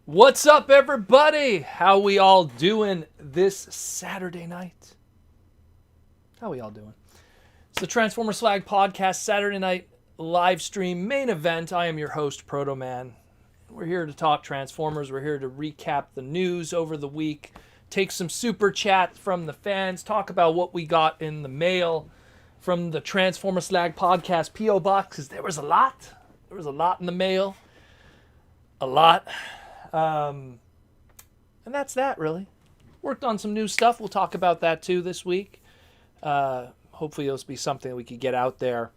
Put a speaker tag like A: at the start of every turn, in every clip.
A: What's up, everybody? How we all doing this Saturday night? How we all doing? It's the Transformer Slag podcast Saturday night live stream main event. I am your host, Proto Man. We're here to talk Transformers. We're here to recap the news over the week, take some super chat from the fans, talk about what we got in the mail from the Transformer Slag podcast P.O. Box, because there was a lot. There was a lot in the mail. A lot. And that's that, really. Worked on some new stuff. We'll talk about that, too, this week. Hopefully it'll be something that we could get out there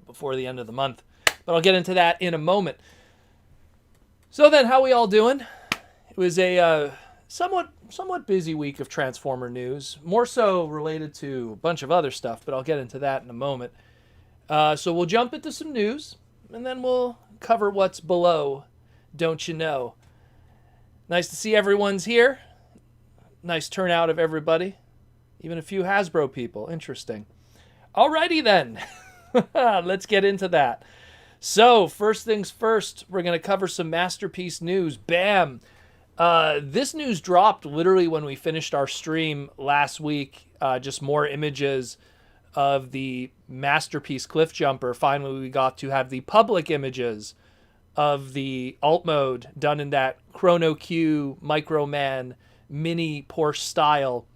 A: before the end of the month. But I'll get into that in a moment. So then, how we all doing? It was a somewhat busy week of Transformer news. More so related to a bunch of other stuff, but I'll get into that in a moment. So we'll jump into some news, and then we'll cover what's below. Don't you know? Nice to see everyone's here. Nice turnout of everybody. Even a few Hasbro people. Interesting. Alrighty then. Let's get into that. So, first things first, we're going to cover some Masterpiece news. Bam! This news dropped literally when we finished our stream last week. Just more images of the Masterpiece Cliffjumper. Finally, we got to have the public images of the alt mode done in that Chrono Q Microman mini Porsche style.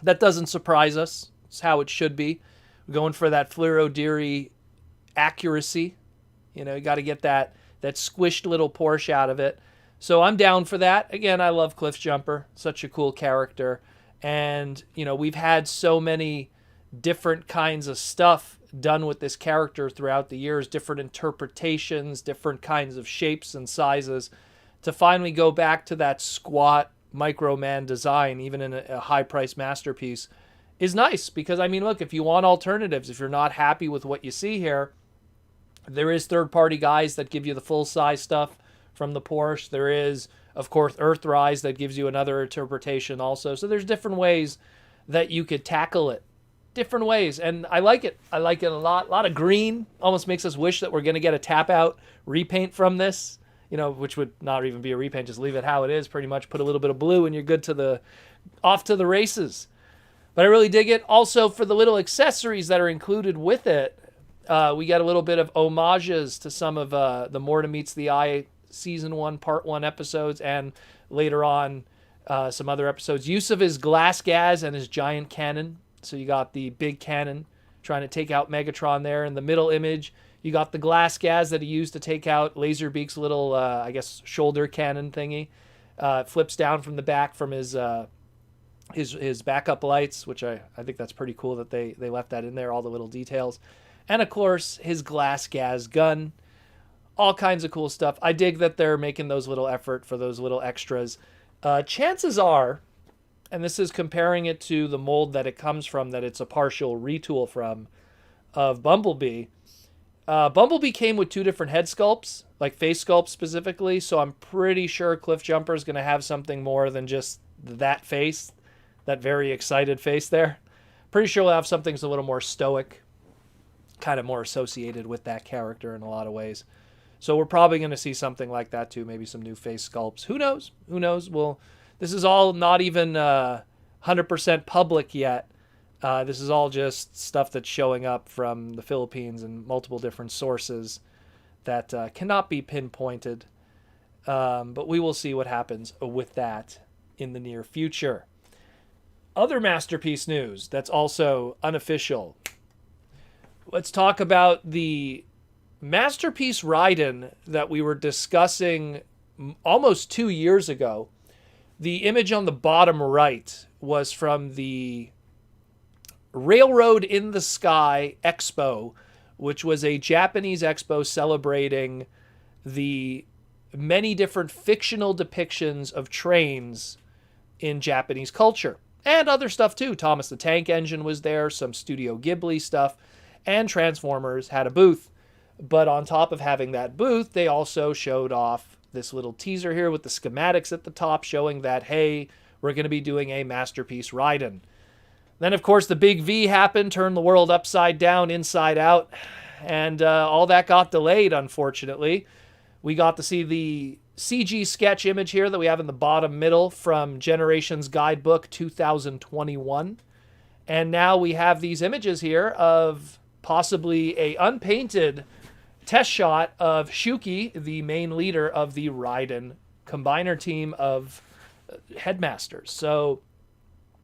A: That doesn't surprise us. It's how it should be. We're going for that Fluoro Deary accuracy. You know, you got to get that squished little Porsche out of it. So I'm down for that. Again, I love Cliffjumper. Such a cool character. And, you know, we've had so many different kinds of stuff done with this character throughout the years, different interpretations, different kinds of shapes and sizes, to finally go back to that squat Microman design, even in a high-priced Masterpiece, is nice. Because, I mean, look, if you want alternatives, if you're not happy with what you see here, there is third-party guys that give you the full-size stuff from the Porsche. There is, of course, Earthrise that gives you another interpretation also. So there's different ways that you could tackle it. Different ways, and I like it. I like it a lot. A lot of green. Almost makes us wish that we're going to get a tap-out repaint from this, you know, which would not even be a repaint. Just leave it how it is, pretty much. Put a little bit of blue, and you're good to off to the races. But I really dig it. Also, for the little accessories that are included with it, we got a little bit of homages to some of the More to Meets the Eye Season 1, Part 1 episodes, and later on some other episodes. Use of his glass gas and his giant cannon. So you got the big cannon trying to take out Megatron there. In the middle image, you got the glass gas that he used to take out Laserbeak's little, I guess, shoulder cannon thingy. Flips down from the back from his backup lights, which I think that's pretty cool that they left that in there, all the little details. And, of course, his glass gas gun. All kinds of cool stuff. I dig that they're making those little effort for those little extras. Chances are, and this is comparing it to the mold that it comes from, that it's a partial retool from, of Bumblebee. Bumblebee came with two different head sculpts, like face sculpts specifically, so I'm pretty sure Cliffjumper is going to have something more than just that face, that very excited face there. Pretty sure we'll have something that's a little more stoic, kind of more associated with that character in a lot of ways. So we're probably going to see something like that too, maybe some new face sculpts. Who knows? Who knows? This is all not even 100% public yet. This is all just stuff that's showing up from the Philippines and multiple different sources that cannot be pinpointed. But we will see what happens with that in the near future. Other Masterpiece news that's also unofficial. Let's talk about the Masterpiece Raiden that we were discussing almost 2 years ago. The image on the bottom right was from the Railroad in the Sky Expo, which was a Japanese expo celebrating the many different fictional depictions of trains in Japanese culture. And other stuff too. Thomas the Tank Engine was there, some Studio Ghibli stuff, and Transformers had a booth. But on top of having that booth, they also showed off this little teaser here with the schematics at the top showing that, hey, we're going to be doing a Masterpiece Raiden. Then, of course, the big V happened, turned the world upside down, inside out, and all that got delayed, unfortunately. We got to see the CG sketch image here that we have in the bottom middle from Generations Guidebook 2021. And now we have these images here of possibly a unpainted test shot of Shuki, the main leader of the Raiden combiner team of headmasters. So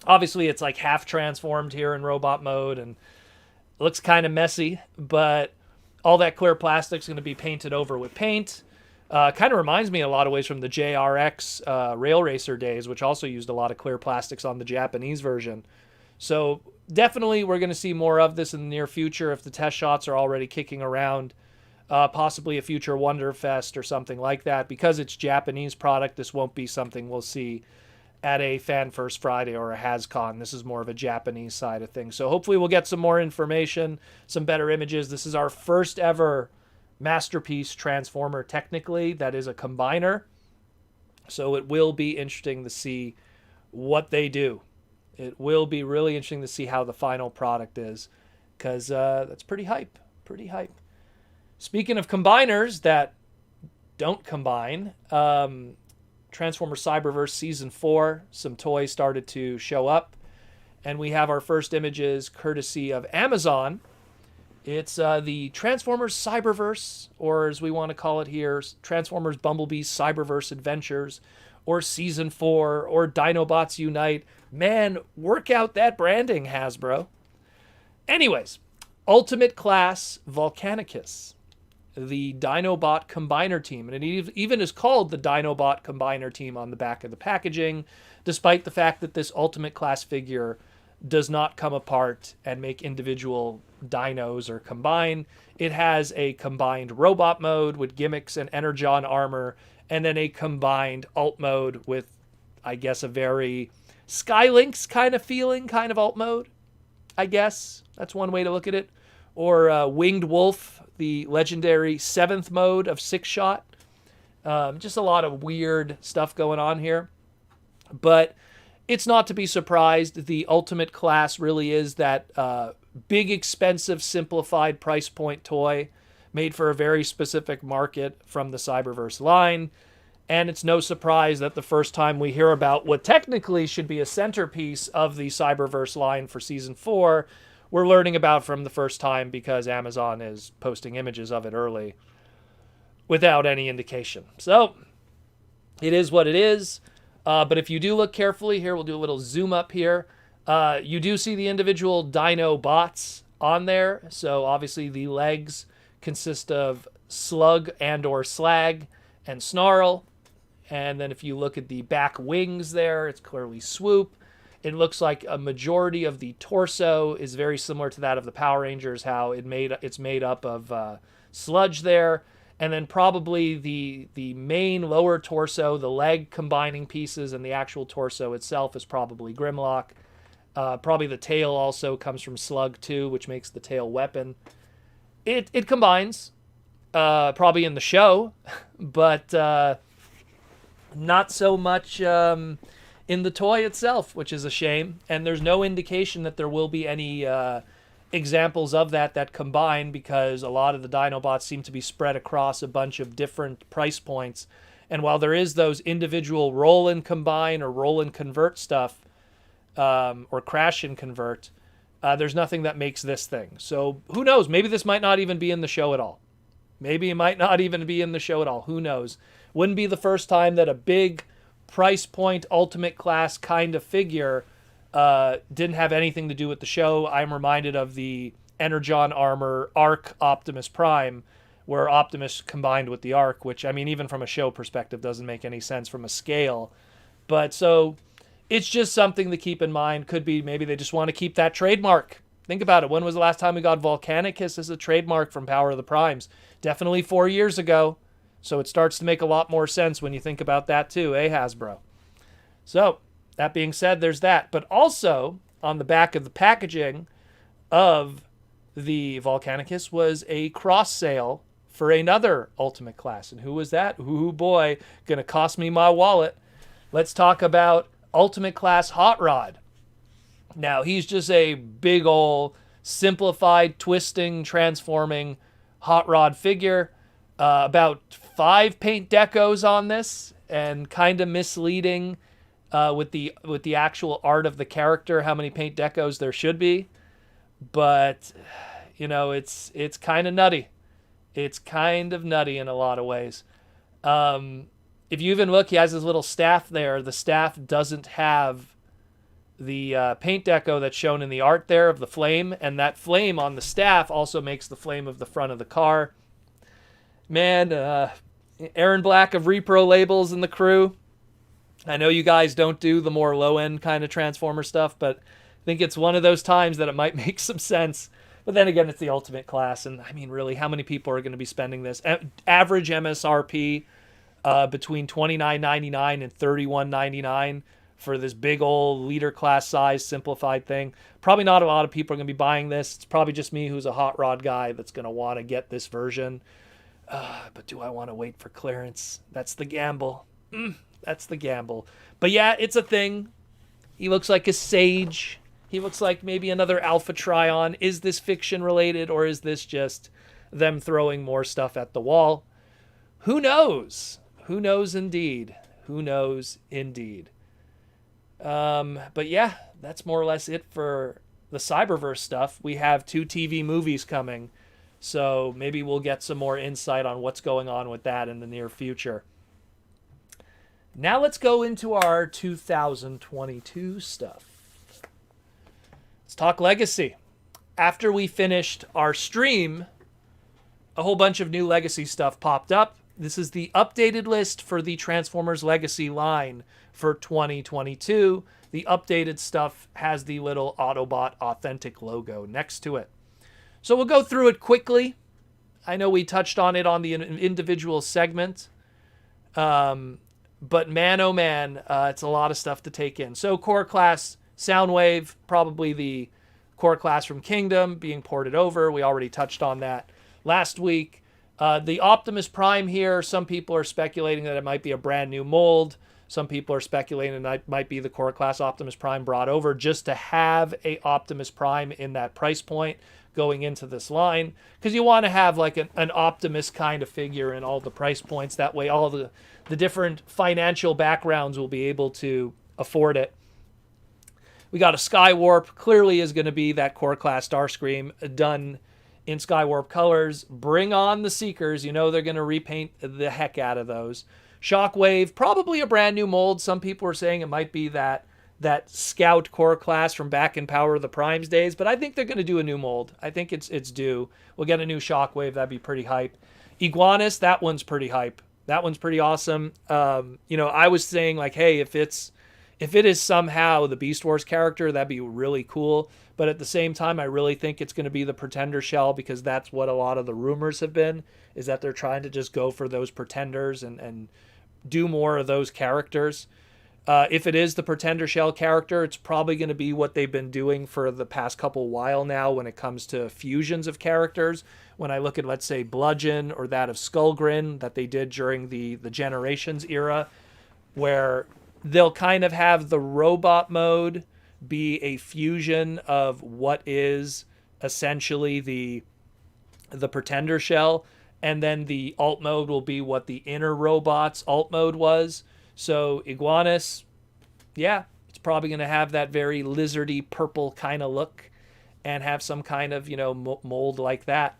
A: obviously it's like half transformed here in robot mode and looks kind of messy, but all that clear plastic is going to be painted over with paint. Kind of reminds me in a lot of ways from the JRX Rail Racer days, which also used a lot of clear plastics on the Japanese version. So definitely we're going to see more of this in the near future if the test shots are already kicking around. Possibly a future Wonderfest or something like that. Because it's Japanese product, this won't be something we'll see at a Fan First Friday or a HasCon. This is more of a Japanese side of things. So hopefully we'll get some more information, some better images. This is our first ever Masterpiece Transformer, technically, that is a combiner. So it will be interesting to see what they do. It will be really interesting to see how the final product is, because that's pretty hype. Pretty hype. Speaking of combiners that don't combine, Transformers Cyberverse Season 4, some toys started to show up, and we have our first images courtesy of Amazon. It's the Transformers Cyberverse, or as we want to call it here, Transformers Bumblebee's Cyberverse Adventures, or Season 4, or Dinobots Unite. Man, work out that branding, Hasbro. Anyways, Ultimate Class Volcanicus, the Dinobot Combiner Team. And it even is called the Dinobot Combiner Team on the back of the packaging, despite the fact that this Ultimate Class figure does not come apart and make individual dinos or combine. It has a combined robot mode with gimmicks and energon armor, and then a combined alt mode with, I guess, a very Skylynx kind of feeling, kind of alt mode, I guess. That's one way to look at it. Or Winged Wolf, the legendary 7th mode of 6-shot. Just a lot of weird stuff going on here. But it's not to be surprised. The Ultimate Class really is that big, expensive, simplified price point toy made for a very specific market from the Cyberverse line. And it's no surprise that the first time we hear about what technically should be a centerpiece of the Cyberverse line for Season 4, we're learning about from the first time because Amazon is posting images of it early without any indication. So it is what it is. But if you do look carefully here, we'll do a little zoom up here. You do see the individual dino bots on there. So obviously the legs consist of Slug and or Slag and Snarl. And then if you look at the back wings there, it's clearly Swoop. It looks like a majority of the torso is very similar to that of the Power Rangers, how it's made up of sludge there. And then probably the main lower torso, the leg combining pieces, and the actual torso itself is probably Grimlock. Probably the tail also comes from Slug too, which makes the tail weapon. It combines, probably in the show, but not so much in the toy itself, which is a shame. And there's no indication that there will be any examples of that combine, because a lot of the Dinobots seem to be spread across a bunch of different price points. And while there is those individual roll and combine or roll and convert stuff, or crash and convert, there's nothing that makes this thing. So who knows? Maybe this might not even be in the show at all. Maybe it might not even be in the show at all. Who knows? Wouldn't be the first time that a big price point Ultimate Class kind of figure didn't have anything to do with the show. I'm reminded of the Energon Armor Arc Optimus Prime, where Optimus combined with the Arc, which, I mean, even from a show perspective, doesn't make any sense from a scale. But so it's just something to keep in mind. Could be maybe they just want to keep that trademark. Think about it. When was the last time we got Volcanicus as a trademark from Power of the Primes? Definitely 4 years ago. So it starts to make a lot more sense when you think about that too, eh, Hasbro? So that being said, there's that. But also on the back of the packaging of the Volcanicus was a cross sale for another Ultimate Class. And who was that? Ooh, boy, gonna cost me my wallet. Let's talk about Ultimate Class Hot Rod. Now, he's just a big ol' simplified, twisting, transforming Hot Rod figure. About 5 paint decos on this, and kind of misleading with the actual art of the character, how many paint decos there should be. But it's kind of nutty. It's kind of nutty in a lot of ways. If you even look, he has his little staff there. The staff doesn't have the paint deco that's shown in the art there of the flame, and that flame on the staff also makes the flame of the front of the car. Man, Aaron Black of Repro Labels and the crew, I know you guys don't do the more low-end kind of Transformer stuff, but I think it's one of those times that it might make some sense. But then again, it's the ultimate class, and I mean, really, how many people are going to be spending this? Average MSRP between $29.99 and $31.99 for this big old leader class size simplified thing. Probably not a lot of people are going to be buying this. It's probably just me, who's a hot rod guy, that's going to want to get this version. But do I want to wait for clearance? That's the gamble. That's the gamble. But yeah, it's a thing. He looks like a sage. He looks like maybe another Alpha Trion. Is this fiction related, or is this just them throwing more stuff at the wall? Who knows? Who knows indeed? Who knows indeed? But yeah, that's more or less it for the Cyberverse stuff. We have 2 TV movies coming, so maybe we'll get some more insight on what's going on with that in the near future. Now let's go into our 2022 stuff. Let's talk Legacy. After we finished our stream, a whole bunch of new Legacy stuff popped up. This is the updated list for the Transformers Legacy line for 2022. The updated stuff has the little Autobot Authentic logo next to it. So we'll go through it quickly. I know we touched on it on the individual segment. But man, oh man, it's a lot of stuff to take in. So Core Class Soundwave, probably the Core Class from Kingdom being ported over. We already touched on that last week. The Optimus Prime here, some people are speculating that it might be a brand new mold. Some people are speculating that it might be the Core Class Optimus Prime brought over just to have a Optimus Prime in that price point going into this line. Because you want to have like an Optimus kind of figure in all the price points. That way all the different financial backgrounds will be able to afford it. We got a Skywarp. Clearly is going to be that Core Class Starscream done in Skywarp colors. Bring on the Seekers. You know they're going to repaint the heck out of those. Shockwave, probably a brand new mold. Some people are saying it might be that Scout Core Class from back in Power of the Primes days, but I think they're going to do a new mold. I think it's due. We'll get a new Shockwave. That'd be pretty hype. Iguanus, that one's pretty hype. That one's pretty awesome. I was saying like, hey, if it is somehow the Beast Wars character, that'd be really cool. But at the same time, I really think it's going to be the Pretender shell, because that's what a lot of the rumors have been, is that they're trying to just go for those Pretenders and do more of those characters. If it is the Pretender shell character, it's probably going to be what they've been doing for the past couple while now when it comes to fusions of characters. When I look at, let's say, Bludgeon or that of Skullgrin that they did during the Generations era, where they'll kind of have the robot mode be a fusion of what is essentially the Pretender shell, and then the alt mode will be what the Inner Robots alt mode was. So Iguanus, yeah, it's probably going to have that very lizardy purple kind of look and have some kind of, mold like that.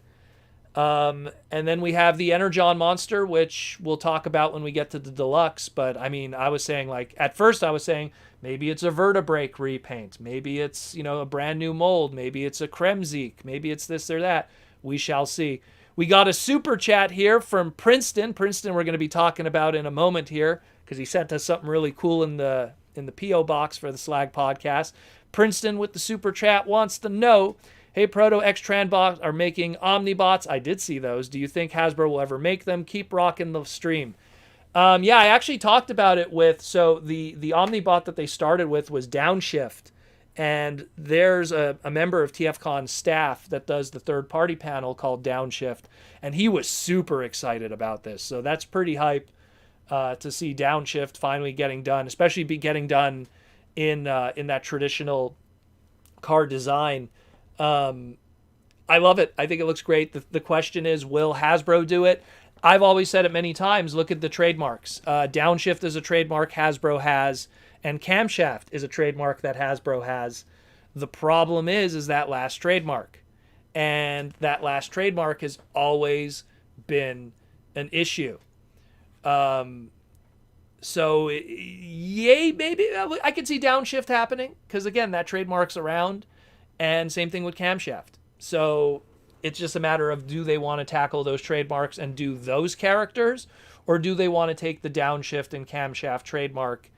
A: And then we have the Energon monster, which we'll talk about when we get to the Deluxe. But I mean, I was saying, like, at first I was saying maybe it's a Vertebrake repaint. Maybe it's, a brand new mold. Maybe it's a Kremzeek. Maybe it's this or that. We shall see. We got a super chat here from Princeton. Princeton we're going to be talking about in a moment here, because he sent us something really cool in the P.O. box for the Slag podcast. Princeton with the super chat wants to know, hey, Proto X-Tranbots are making Omnibots. I did see those. Do you think Hasbro will ever make them? Keep rocking the stream. Yeah, I actually talked about it so the Omnibot that they started with was Downshift. And there's a member of TFCon's staff that does the third-party panel called Downshift. And he was super excited about this. So that's pretty hype to see Downshift finally getting done, especially getting done in that traditional car design. I love it. I think it looks great. The question is, will Hasbro do it? I've always said it many times, look at the trademarks. Downshift is a trademark Hasbro has, and Camshaft is a trademark that Hasbro has. The problem is that last trademark. And that last trademark has always been an issue. So, yay, maybe. I could see Downshift happening, because, again, that trademark's around. And same thing with Camshaft. So, it's just a matter of, do they want to tackle those trademarks and do those characters? Or do they want to take the Downshift and Camshaft trademark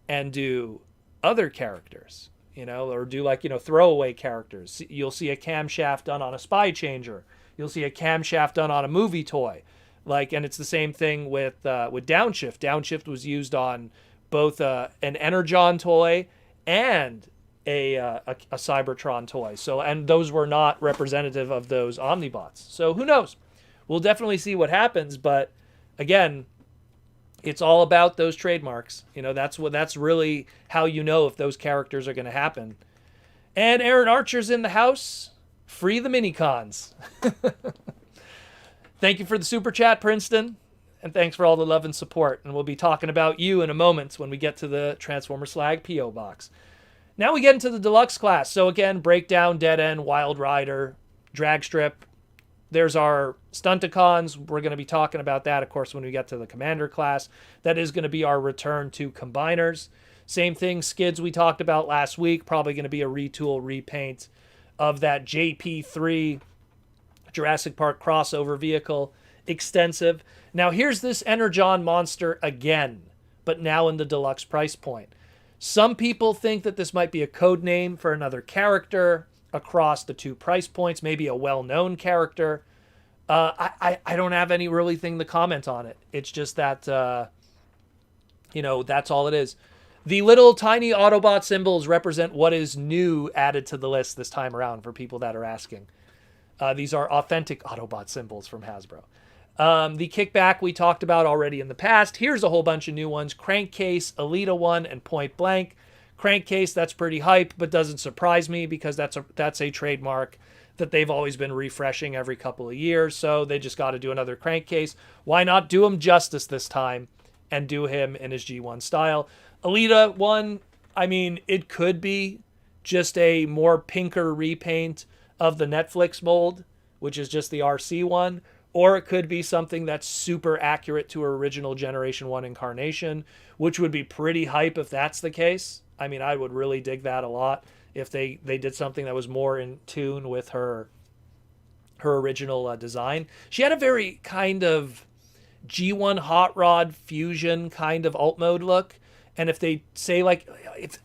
A: and do other characters? Or do throwaway characters. You'll see a Camshaft done on a Spy Changer. You'll see a Camshaft done on a movie toy. And it's the same thing with Downshift. Downshift was used on both an Energon toy and a Cybertron toy. And those were not representative of those Omnibots. So who knows? We'll definitely see what happens. But again, it's all about those trademarks. That's really how you know if those characters are going to happen. And Aaron Archer's in the house. Free the mini-cons. Thank you for the super chat, Princeton. And thanks for all the love and support. And we'll be talking about you in a moment when we get to the Transformer Slag P.O. box. Now we get into the Deluxe class. So again, Breakdown, Dead End, Wild Rider, Drag Strip. There's our Stunticons. We're going to be talking about that, of course, when we get to the Commander class. That is going to be our return to Combiners. Same thing, Skids we talked about last week. Probably going to be a retool, repaint of that JP3 Jurassic Park crossover vehicle. Extensive. Now here's this Energon monster again, but now in the Deluxe price point. Some people think that this might be a code name for another character across the two price points, maybe a well-known character. I don't have any really thing to comment on it. It's just that, that's all it is. The little tiny Autobot symbols represent what is new added to the list this time around for people that are asking. These are authentic Autobot symbols from Hasbro. The kickback we talked about already in the past. Here's a whole bunch of new ones. Crankcase, Alita 1, and Pointblank. Crankcase, that's pretty hype, but doesn't surprise me because that's a trademark that they've always been refreshing every couple of years. So they just got to do another Crankcase. Why not do him justice this time and do him in his G1 style? Alita 1, it could be just a more pinker repaint of the Netflix mold, which is just the RC one. Or it could be something that's super accurate to her original Generation 1 incarnation, which would be pretty hype if that's the case. I would really dig that a lot if they did something that was more in tune with her original design. She had a very kind of G1 Hot Rod fusion kind of alt mode look. And if they say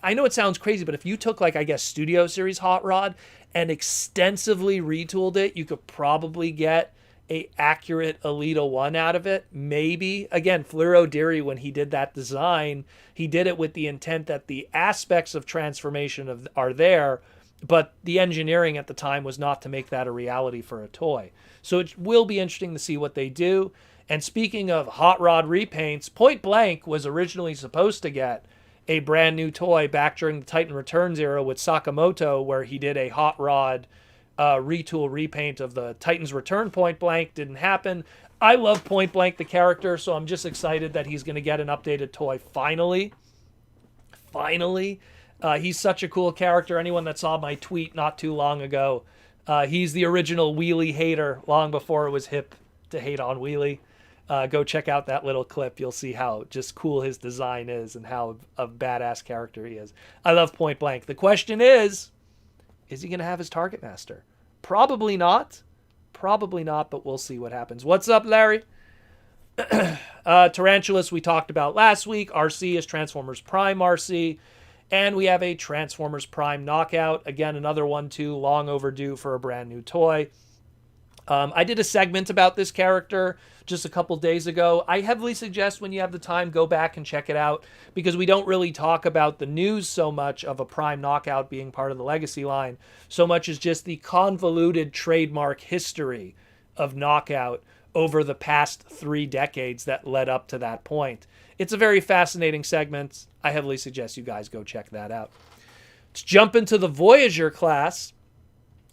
A: I know it sounds crazy, but if you took Studio Series Hot Rod and extensively retooled it, you could probably get a accurate Alita 1 out of it. Maybe. Again, Fluro Deary, when he did that design, he did it with the intent that the aspects of transformation are there, but the engineering at the time was not to make that a reality for a toy. So it will be interesting to see what they do. And speaking of Hot Rod repaints, Pointblank was originally supposed to get a brand new toy back during the Titan Returns era with Sakamoto, where he did a Hot Rod retool repaint of the Titans Return Pointblank. Didn't happen. I love Pointblank the character, so I'm just excited that he's going to get an updated toy finally. He's such a cool character. Anyone that saw my tweet not too long ago, he's the original Wheelie hater long before it was hip to hate on Wheelie. Go check out that little clip. You'll see how just cool his design is and how a badass character he is. I love Pointblank. The question is he going to have his Target Master? Probably not, but we'll see what happens. What's up, Larry? Tarantulas we talked about last week. RC is Transformers Prime RC. And we have a Transformers Prime Knockout. Again, another one too, long overdue for a brand new toy. I did a segment about this character just a couple days ago. I heavily suggest when you have the time, go back and check it out, because we don't really talk about the news so much of a Prime Knockout being part of the Legacy line, so much as just the convoluted trademark history of Knockout over the past 3 decades that led up to that point. It's a very fascinating segment. I heavily suggest you guys go check that out. Let's jump into the Voyager class.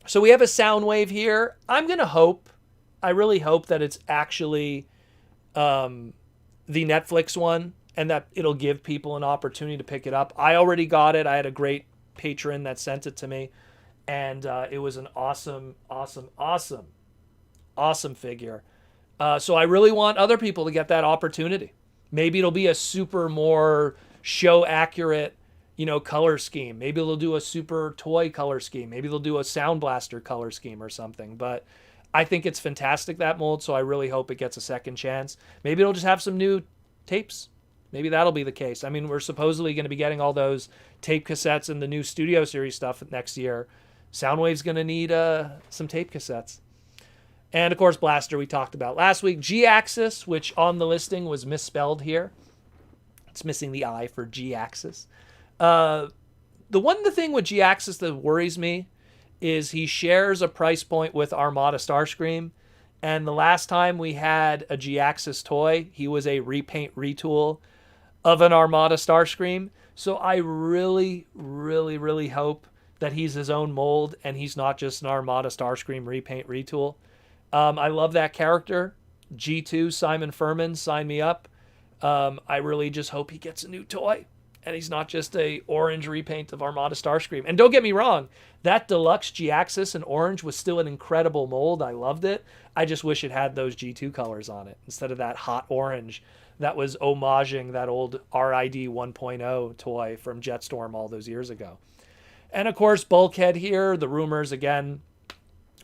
A: So we have a Soundwave here. I'm going to hope, I really hope that it's actually the Netflix one, and that it'll give people an opportunity to pick it up. I already got it. I had a great patron that sent it to me, and it was an awesome figure. So I really want other people to get that opportunity. Maybe it'll be a super more show accurate, color scheme. Maybe they'll do a super toy color scheme. Maybe they'll do a Sound Blaster color scheme or something. But I think it's fantastic, that mold, so I really hope it gets a second chance. Maybe it'll just have some new tapes. Maybe that'll be the case. I mean, we're supposedly going to be getting all those tape cassettes and the new Studio Series stuff next year. Soundwave's going to need some tape cassettes. And, of course, Blaster we talked about last week. G-Axis, which on the listing was misspelled here. It's missing the I for G-Axis. The thing with G-Axis that worries me is he shares a price point with Armada Starscream. And the last time we had a G-Axis toy, he was a repaint retool of an Armada Starscream. So I really, really, really hope that he's his own mold and he's not just an Armada Starscream repaint retool. I love that character. G2, Simon Furman, sign me up. I really just hope he gets a new toy and he's not just a orange repaint of Armada Starscream. And don't get me wrong, that Deluxe G-Axis in orange was still an incredible mold. I loved it. I just wish it had those G2 colors on it instead of that hot orange that was homaging that old RID 1.0 toy from Jetstorm all those years ago. And of course, Bulkhead here, the rumors again,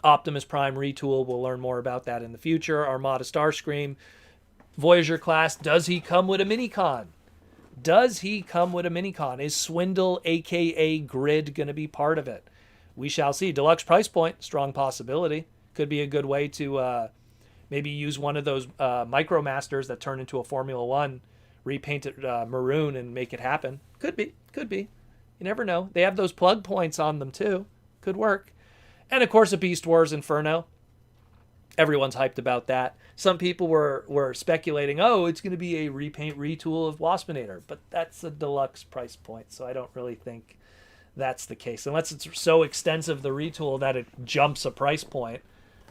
A: Optimus Prime retool. We'll learn more about that in the future. Armada Starscream, Voyager class. Does he come with a minicon? Is Swindle, a.k.a. Grid, going to be part of it? We shall see. Deluxe price point, strong possibility. Could be a good way to maybe use one of those Micromasters that turn into a Formula One, repaint it maroon and make it happen. Could be. You never know. They have those plug points on them too. Could work. And of course, a Beast Wars Inferno. Everyone's hyped about that. Some people were speculating, it's going to be a repaint retool of Waspinator, but that's a deluxe price point, so I don't really think that's the case, unless it's so extensive, the retool, that it jumps a price point.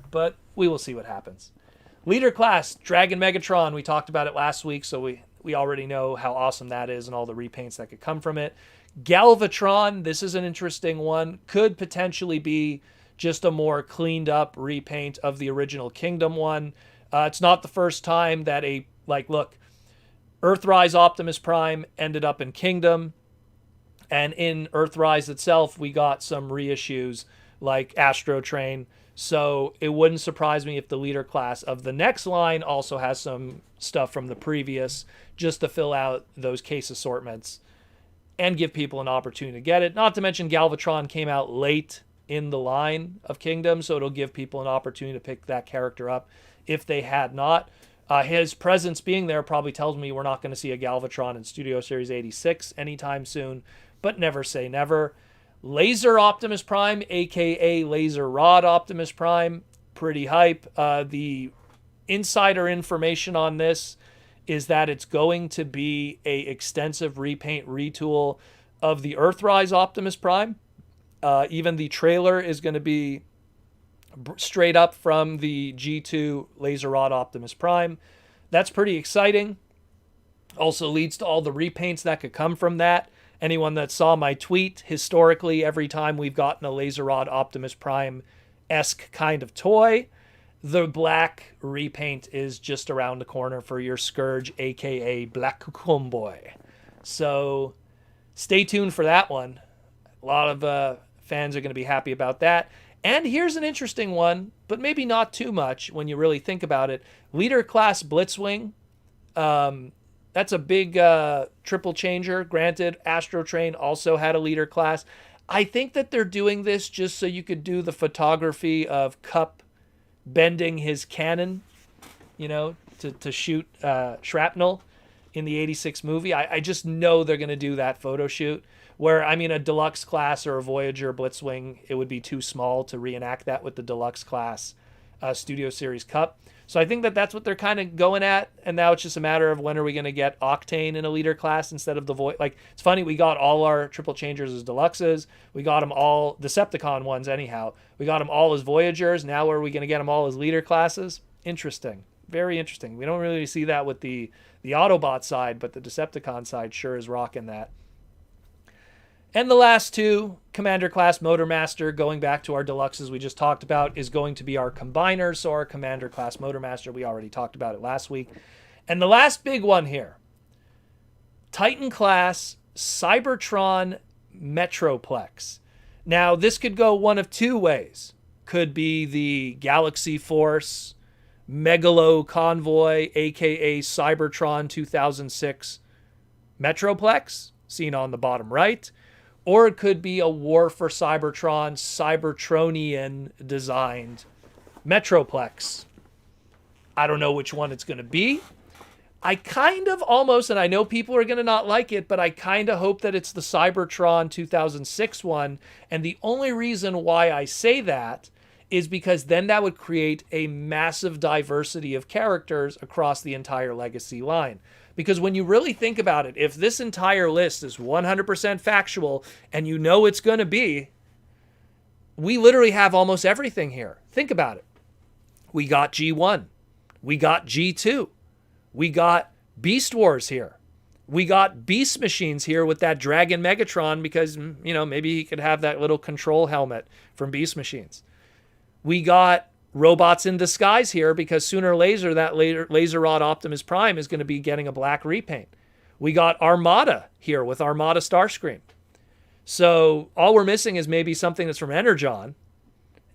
A: But we will see what happens. Leader class, Dragon Megatron. We talked about it last week, so we already know how awesome that is and all the repaints that could come from it. Galvatron, this is an interesting one. Could potentially be just a more cleaned up repaint of the original Kingdom one. It's not the first time that Earthrise Optimus Prime ended up in Kingdom. And in Earthrise itself, we got some reissues like Astro Train. So it wouldn't surprise me if the leader class of the next line also has some stuff from the previous, just to fill out those case assortments and give people an opportunity to get it. Not to mention Galvatron came out late in the line of Kingdom, so it'll give people an opportunity to pick that character up if they had not. His presence being there probably tells me we're not going to see a Galvatron in Studio Series 86 anytime soon, but never say never. Laser Optimus Prime, aka Laser Rod Optimus Prime, pretty hype. The insider information on this is that it's going to be a extensive repaint retool of the Earthrise Optimus Prime. Even the trailer is going to be straight up from the G2 Laser Rod Optimus Prime. That's pretty exciting. Also leads to all the repaints that could come from that. Anyone that saw my tweet, historically, every time we've gotten a Laser Rod Optimus Prime-esque kind of toy, the black repaint is just around the corner for your Scourge, aka Black Comboy. So stay tuned for that one. A lot of fans are going to be happy about that. And here's an interesting one, but maybe not too much when you really think about it. Leader class Blitzwing. That's a big triple changer. Granted, Astro Train also had a leader class. I think that they're doing this just so you could do the photography of Cup bending his cannon, to shoot shrapnel in the 86 movie. I just know they're going to do that photo shoot. Where, a deluxe class or a Voyager Blitzwing, it would be too small to reenact that with the deluxe class Studio Series Cup. So I think that that's what they're kind of going at, and now it's just a matter of when are we going to get Octane in a leader class instead of the it's funny, we got all our triple changers as deluxes, we got them all Decepticon ones anyhow, we got them all as Voyagers. Now are we going to get them all as leader classes? Interesting. Very interesting. We don't really see that with the Autobot side, but the Decepticon side sure is rocking that. And the last two, Commander Class Motormaster, going back to our Deluxes we just talked about, is going to be our Combiner. So our Commander Class Motormaster, we already talked about it last week. And the last big one here, Titan Class Cybertron Metroplex. Now, this could go one of two ways. Could be the Galaxy Force Megalo Convoy, aka Cybertron 2006 Metroplex, seen on the bottom right. Or it could be a War for Cybertron, Cybertronian designed Metroplex. I don't know which one it's going to be. I kind of almost, and I know people are going to not like it, but I kind of hope that it's the Cybertron 2006 one. And the only reason why I say that is because then that would create a massive diversity of characters across the entire Legacy line. Because when you really think about it, if this entire list is 100% factual, and you know it's going to be, we literally have almost everything here. Think about it. We got G1. We got G2. We got Beast Wars here. We got Beast Machines here with that Dragon Megatron because, maybe he could have that little control helmet from Beast Machines. We got Robots in Disguise here because sooner or later that Laser Rod Optimus Prime is going to be getting a black repaint. We got Armada here with Armada Starscream. So all we're missing is maybe something that's from Energon.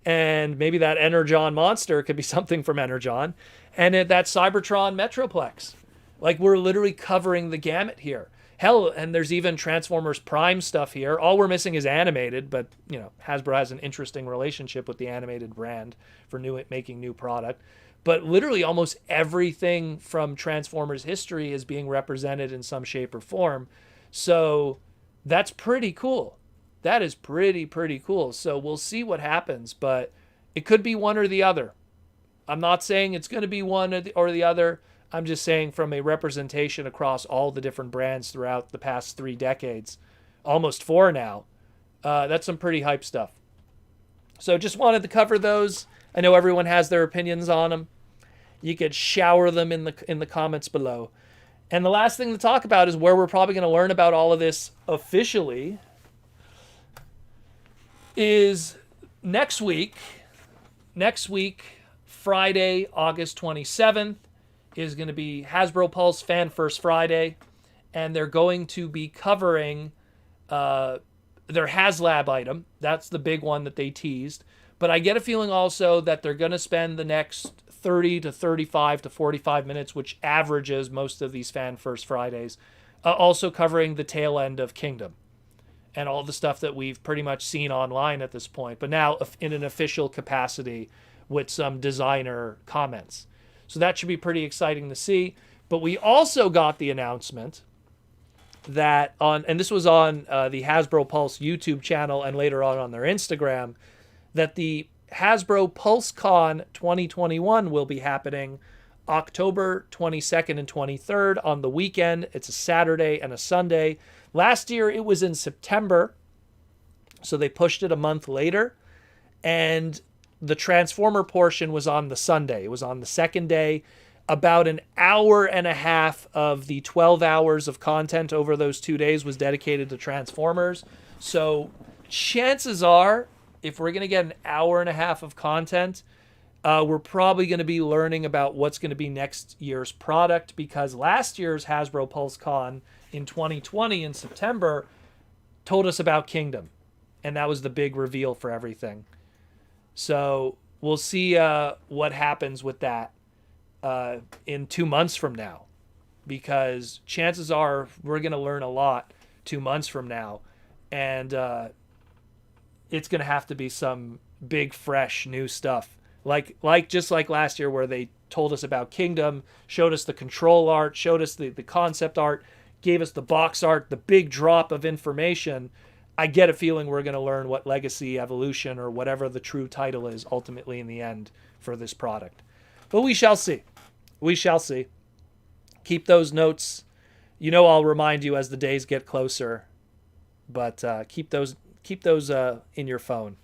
A: And maybe that Energon monster could be something from Energon. And that Cybertron Metroplex. Like, we're literally covering the gamut here. Hell, and there's even Transformers Prime stuff here. All we're missing is animated, but, Hasbro has an interesting relationship with the animated brand for making new product. But literally almost everything from Transformers history is being represented in some shape or form. So that's pretty cool. That is pretty cool. So we'll see what happens, but it could be one or the other. I'm not saying it's going to be one or the other. I'm just saying from a representation across all the different brands throughout the past 3 decades, almost 4 now, that's some pretty hype stuff. So just wanted to cover those. I know everyone has their opinions on them. You could shower them in the comments below. And the last thing to talk about is where we're probably going to learn about all of this officially is next week. Next week, Friday, August 27th, is going to be Hasbro Pulse Fan First Friday, and they're going to be covering their HasLab item. That's the big one that they teased. But I get a feeling also that they're going to spend the next 30 to 35 to 45 minutes, which averages most of these Fan First Fridays, also covering the tail end of Kingdom and all the stuff that we've pretty much seen online at this point, but now in an official capacity with some designer comments. So that should be pretty exciting to see. But we also got the announcement that and this was on the Hasbro Pulse YouTube channel and later on their Instagram, that the Hasbro PulseCon 2021 will be happening October 22nd and 23rd on the weekend. It's a Saturday and a Sunday. Last year it was in September, so they pushed it a month later. And the Transformer portion was on the Sunday. It was on the second day. About an hour and a half of the 12 hours of content over those 2 days was dedicated to Transformers. So chances are, if we're going to get an hour and a half of content, we're probably going to be learning about what's going to be next year's product, because last year's Hasbro PulseCon in 2020 in September told us about Kingdom. And that was the big reveal for everything. So we'll see what happens with that in 2 months from now, because chances are we're going to learn a lot 2 months from now, and it's going to have to be some big, fresh, new stuff. Just like last year, where they told us about Kingdom, showed us the control art, showed us the concept art, gave us the box art, the big drop of information. I get a feeling we're going to learn what Legacy, Evolution, or whatever the true title is ultimately in the end for this product. But we shall see. We shall see. Keep those notes. I'll remind you as the days get closer. But keep those in your phone.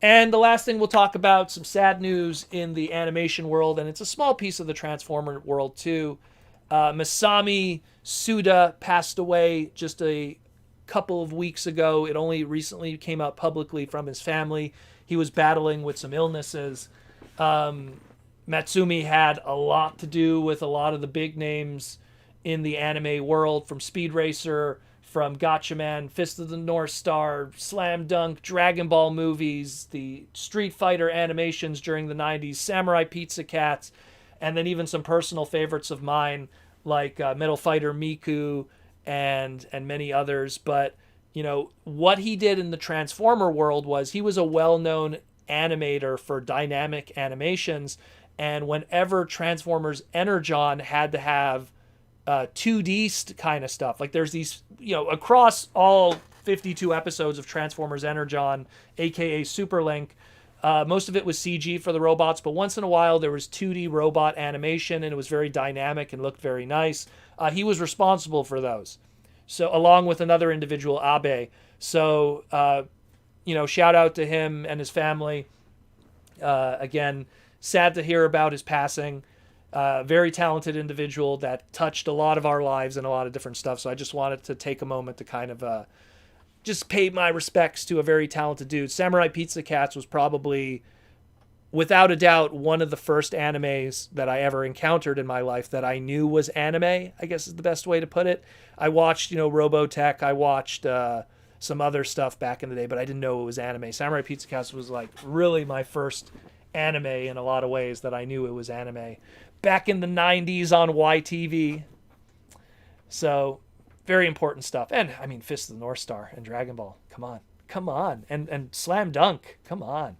A: And the last thing we'll talk about, some sad news in the animation world, and it's a small piece of the Transformer world too. Masami Suda passed away just a couple of weeks ago. It only recently came out publicly from his family. He was battling with some illnesses. Matsumi had a lot to do with a lot of the big names in the anime world, from Speed Racer, from Gatchaman, Fist of the North Star, Slam Dunk, Dragon Ball movies, the Street Fighter animations during the 90s, Samurai Pizza Cats, and then even some personal favorites of mine like Metal Fighter Miku and many others. But, you know, what he did in the Transformer world was he was a well-known animator for dynamic animations, and whenever Transformers Energon had to have 2D kind of stuff, like there's these, you know, across all 52 episodes of Transformers Energon, aka Superlink, most of it was CG for the robots, but once in a while there was 2D robot animation, and it was very dynamic and looked very nice. He was responsible for those, so along with another individual, Abe. So you know, shout out to him and his family. Again, sad to hear about his passing. Very talented individual that touched a lot of our lives and a lot of different stuff. So I just wanted to take a moment to kind of just pay my respects to a very talented dude. Samurai Pizza Cats was probably, without a doubt, one of the first animes that I ever encountered in my life that I knew was anime, I guess is the best way to put it. I watched, you know, Robotech. I watched some other stuff back in the day, but I didn't know it was anime. Samurai Pizza Cats was like really my first anime in a lot of ways that I knew it was anime. Back in the 90s on YTV. So, very important stuff. And, I mean, Fist of the North Star and Dragon Ball. Come on. Come on. And Slam Dunk. Come on.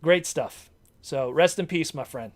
A: Great stuff. So, rest in peace, my friend.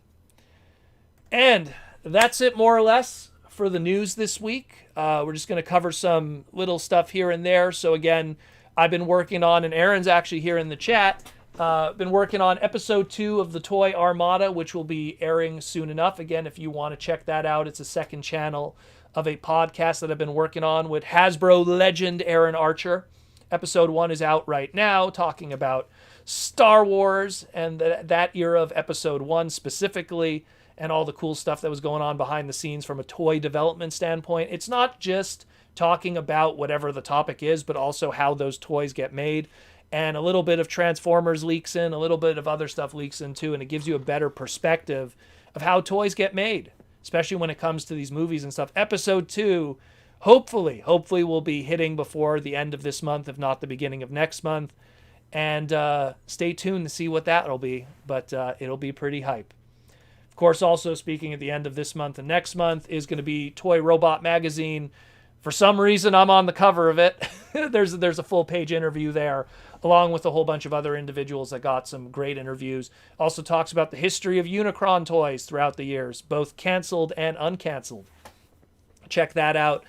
A: And that's it, more or less, for the news this week. We're just going to cover some little stuff here and there. So, again, I've been working on, and Aaron's actually here in the chat, been working on episode 2 of the Toy Armada, which will be airing soon enough. Again, if you want to check that out, it's a second channel of a podcast that I've been working on with Hasbro legend Aaron Archer. Episode 1 is out right now, talking about Star Wars and that era of episode 1 specifically, and all the cool stuff that was going on behind the scenes from a toy development standpoint. It's not just talking about whatever the topic is, but also how those toys get made. And a little bit of Transformers leaks in, a little bit of other stuff leaks in too, and it gives you a better perspective of how toys get made, especially when it comes to these movies and stuff. Episode 2, hopefully will be hitting before the end of this month, if not the beginning of next month. And stay tuned to see what that'll be, but it'll be pretty hype. Of course, also speaking at the end of this month and next month is going to be Toy Robot Magazine. For some reason, I'm on the cover of it. There's a full-page interview there, along with a whole bunch of other individuals that got some great interviews. Also talks about the history of Unicron toys throughout the years, both canceled and uncanceled. Check that out.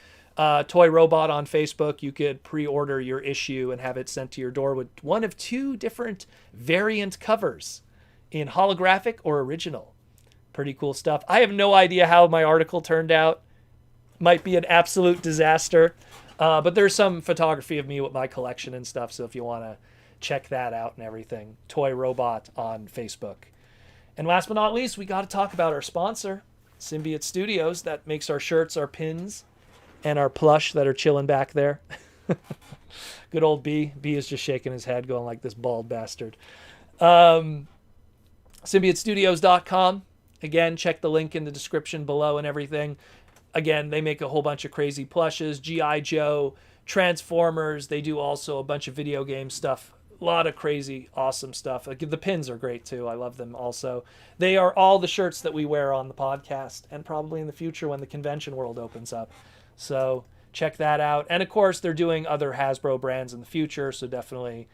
A: Toy Robot on Facebook. You could pre-order your issue and have it sent to your door with one of 2 different variant covers in holographic or original. Pretty cool stuff. I have no idea how my article turned out. Might be an absolute disaster. But there's some photography of me with my collection and stuff, so if you want to check that out and everything, Toy Robot on Facebook. And last but not least, we got to talk about our sponsor, Symbiote Studios, that makes our shirts, our pins, and our plush that are chilling back there. Good old B. B is just shaking his head, going like this bald bastard. SymbioteStudios.com. Again, check the link in the description below and everything. Again, they make a whole bunch of crazy plushes, G.I. Joe, Transformers. They do also a bunch of video game stuff. A lot of crazy, awesome stuff. The pins are great, too. I love them also. They are all the shirts that we wear on the podcast, and probably in the future when the convention world opens up. So check that out. And, of course, they're doing other Hasbro brands in the future, so definitely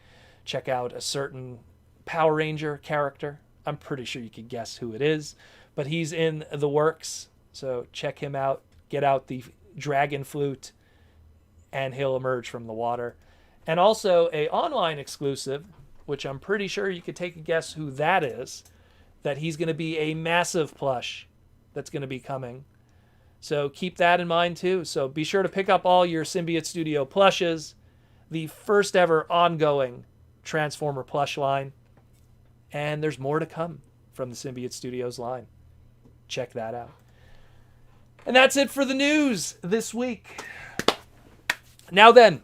A: check out a certain Power Ranger character. I'm pretty sure you could guess who it is, but he's in the works, so check him out. Get out the dragon flute, and he'll emerge from the water. And also a online exclusive, which I'm pretty sure you could take a guess who that is, that he's going to be a massive plush that's going to be coming. So keep that in mind too. So be sure to pick up all your Symbiote Studio plushes, the first ever ongoing Transformer plush line. And there's more to come from the Symbiote Studios line. Check that out. And that's it for the news this week. Now then,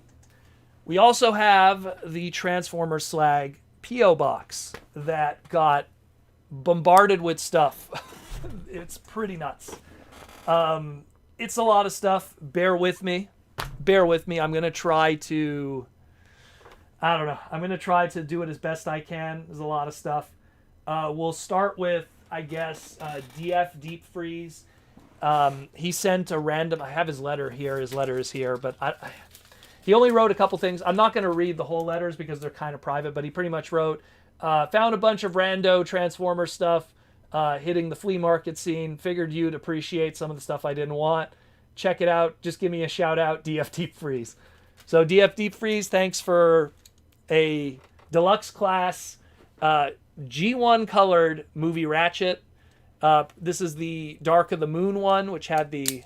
A: we also have the Transformers Slag P.O. Box that got bombarded with stuff. It's pretty nuts. It's a lot of stuff. Bear with me. I'm going to try to... I'm going to try to do it as best I can. There's a lot of stuff. We'll start with, I guess, DF Deep Freeze. He sent a random... I have his letter here. His letter is here, but he only wrote a couple things. I'm not going to read the whole letters because they're kind of private, but he pretty much wrote, found a bunch of rando Transformer stuff hitting the flea market scene. Figured you'd appreciate some of the stuff I didn't want. Check it out. Just give me a shout out, DF Deep Freeze. So DF Deep Freeze, thanks for a deluxe class G1 colored movie Ratchet. This is the Dark of the Moon one, which had the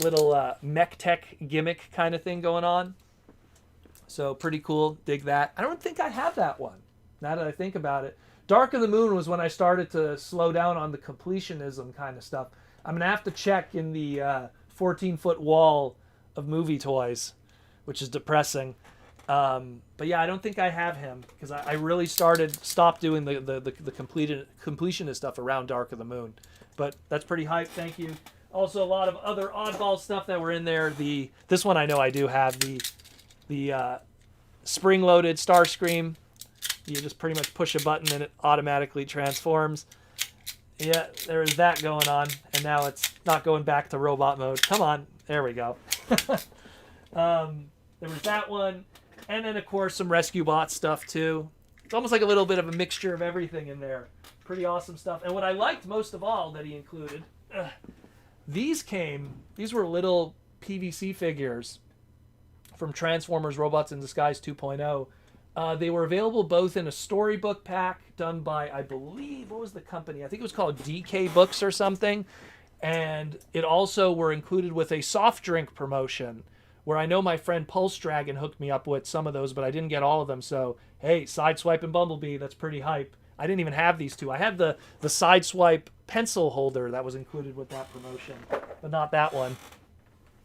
A: little mech tech gimmick kind of thing going on. So pretty cool. Dig that. I don't think I have that one, now that I think about it. Dark of the Moon was when I started to slow down on the completionism kind of stuff. I'm going to have to check in the 14-foot wall of movie toys, which is depressing. But yeah, I don't think I have him because I really stopped doing the completionist stuff around Dark of the Moon. But that's pretty hype. Thank you. Also, a lot of other oddball stuff that were in there. This one I know I do have, the spring-loaded Starscream. You just pretty much push a button and it automatically transforms. Yeah, there is that going on, and now it's not going back to robot mode. Come on, there we go. There was that one, and then of course some Rescue Bot stuff too. It's almost like a little bit of a mixture of everything in there. Pretty awesome stuff. And what I liked most of all that he included, these were little PVC figures from Transformers Robots in Disguise 2.0. They were available both in a storybook pack done by, I believe, what was the company? I think it was called DK Books or something. And it also were included with a soft drink promotion where I know my friend Pulse Dragon hooked me up with some of those, but I didn't get all of them. So, hey, Sideswipe and Bumblebee, that's pretty hype. I didn't even have these two. I had the Sideswipe pencil holder that was included with that promotion, but not that one.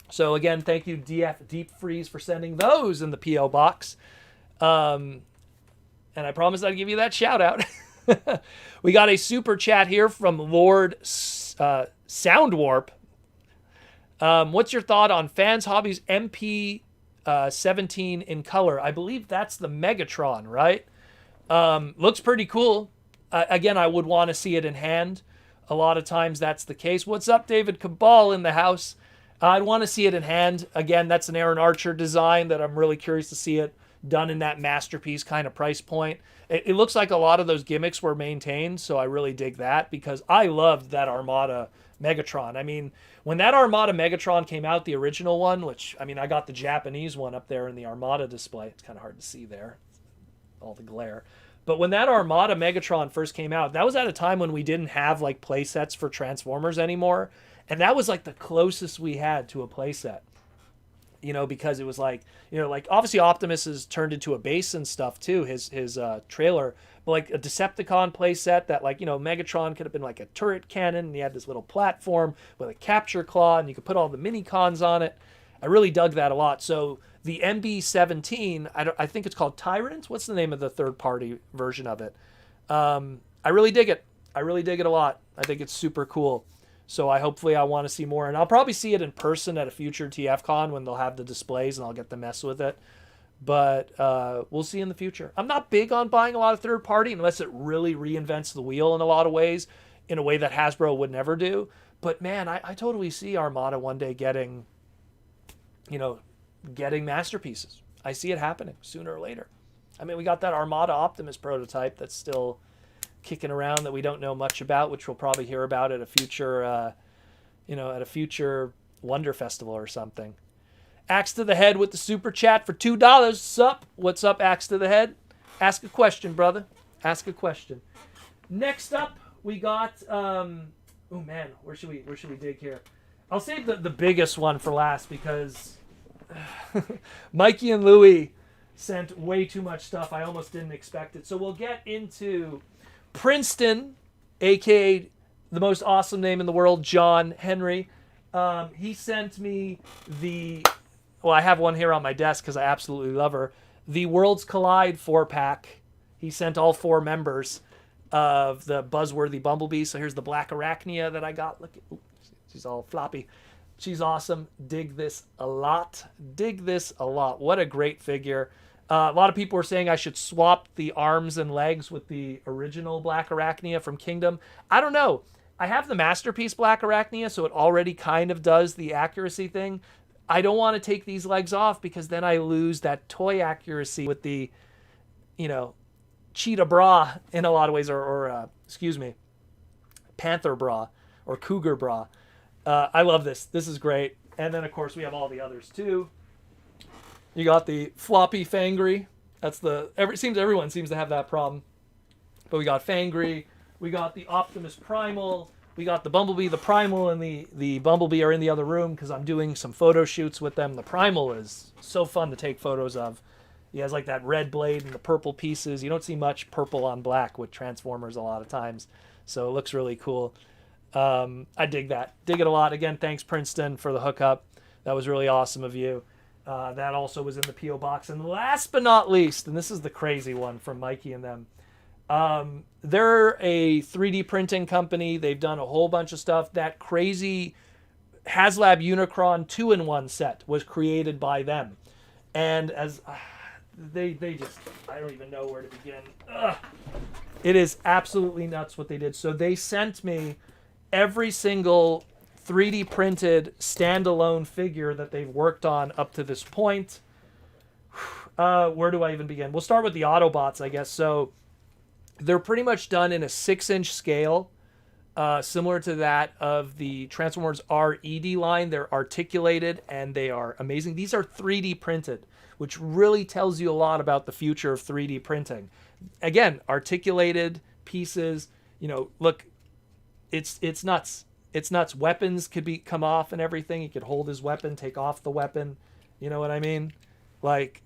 A: So again, thank you DF Deep Freeze for sending those in the P.O. box. And I promised I'd give you that shout out. We got a super chat here from Lord Soundwarp. What's your thought on Fans Hobbies MP17 in color? I believe that's the Megatron, right? Looks pretty cool. Again, I would want to see it in hand. A lot of times that's the case. What's up, David Cabal in the house? I'd want to see it in hand. Again, that's an Aaron Archer design that I'm really curious to see it done in that masterpiece kind of price point. It looks like a lot of those gimmicks were maintained, so I really dig that because I loved that Armada Megatron. I mean, when that Armada Megatron came out, the original one, which, I mean, I got the Japanese one up there in the Armada display. It's kind of hard to see there, all the glare. But when that Armada Megatron first came out, that was at a time when we didn't have, like, play sets for Transformers anymore. And that was, like, the closest we had to a play set. You know, because it was like, you know, like obviously Optimus has turned into a base and stuff too, his trailer, but like a Decepticon playset that, like, you know, Megatron could have been like a turret cannon and he had this little platform with a capture claw and you could put all the mini cons on it. I really dug that a lot. So the MB-17, I think it's called Tyrant. What's the name of the third party version of it? I really dig it. I really dig it a lot. I think it's super cool. So hopefully I want to see more. And I'll probably see it in person at a future TFCon when they'll have the displays and I'll get to mess with it. But we'll see in the future. I'm not big on buying a lot of third party unless it really reinvents the wheel in a lot of ways, in a way that Hasbro would never do. But man, I totally see Armada one day getting masterpieces. I see it happening sooner or later. I mean, we got that Armada Optimus prototype that's still kicking around that we don't know much about, which we'll probably hear about at a future, Wonder Festival or something. Axe to the Head with the super chat for $2. Sup? What's up, Axe to the Head? Ask a question, brother. Ask a question. Next up, we got. Oh man, where should we dig here? I'll save the biggest one for last because Mikey and Louie sent way too much stuff. I almost didn't expect it. So we'll get into Princeton, aka the most awesome name in the world, John Henry. He sent me I have one here on my desk because I absolutely love her. The Worlds Collide 4-pack. He sent all 4 members of the Buzzworthy Bumblebee. So here's the Black Arachnia that I got. Look, she's all floppy. She's awesome. Dig this a lot. What a great figure. A lot of people were saying I should swap the arms and legs with the original Black Arachnia from Kingdom. I don't know. I have the Masterpiece Black Arachnia, so it already kind of does the accuracy thing. I don't want to take these legs off because then I lose that toy accuracy with the, cheetah bra in a lot of ways, or panther bra or cougar bra. I love this. This is great. And then, of course, we have all the others, too. You got the floppy Fangry. Everyone seems to have that problem. But we got Fangry. We got the Optimus Primal. We got the Bumblebee. The Primal and the Bumblebee are in the other room because I'm doing some photo shoots with them. The Primal is so fun to take photos of. He has like that red blade and the purple pieces. You don't see much purple on black with Transformers a lot of times. So it looks really cool. I dig that. Dig it a lot. Again, thanks, Princeton, for the hookup. That was really awesome of you. That also was in the P.O. box. And last but not least, and this is the crazy one from Mikey and them, they're a 3D printing company. They've done a whole bunch of stuff. That crazy HasLab Unicron 2-in-1 set was created by them. And as they just, I don't even know where to begin. It is absolutely nuts what they did. So they sent me every single 3D printed standalone figure that they've worked on up to this point. Where do I even begin? We'll start with the Autobots, I guess. So they're pretty much done in a 6-inch scale, similar to that of the Transformers RED line. They're articulated and they are amazing. These are 3D printed, which really tells you a lot about the future of 3D printing. Again, articulated pieces. Look, it's nuts. It's nuts. Weapons could come off and everything. He could hold his weapon, take off the weapon. You know what I mean? Like,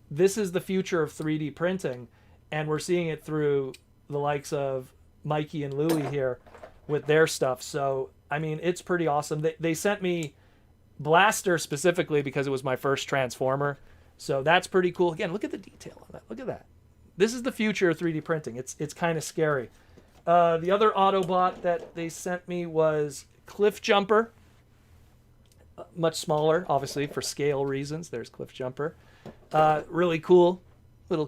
A: this is the future of 3D printing, and we're seeing it through the likes of Mikey and Louie here with their stuff. So, I mean, it's pretty awesome. They sent me Blaster specifically because it was my first Transformer. So that's pretty cool. Again, look at the detail on that. Look at that. This is the future of 3D printing. It's kind of scary. The other Autobot that they sent me was Cliffjumper. Much smaller, obviously, for scale reasons. There's Cliffjumper. Really cool.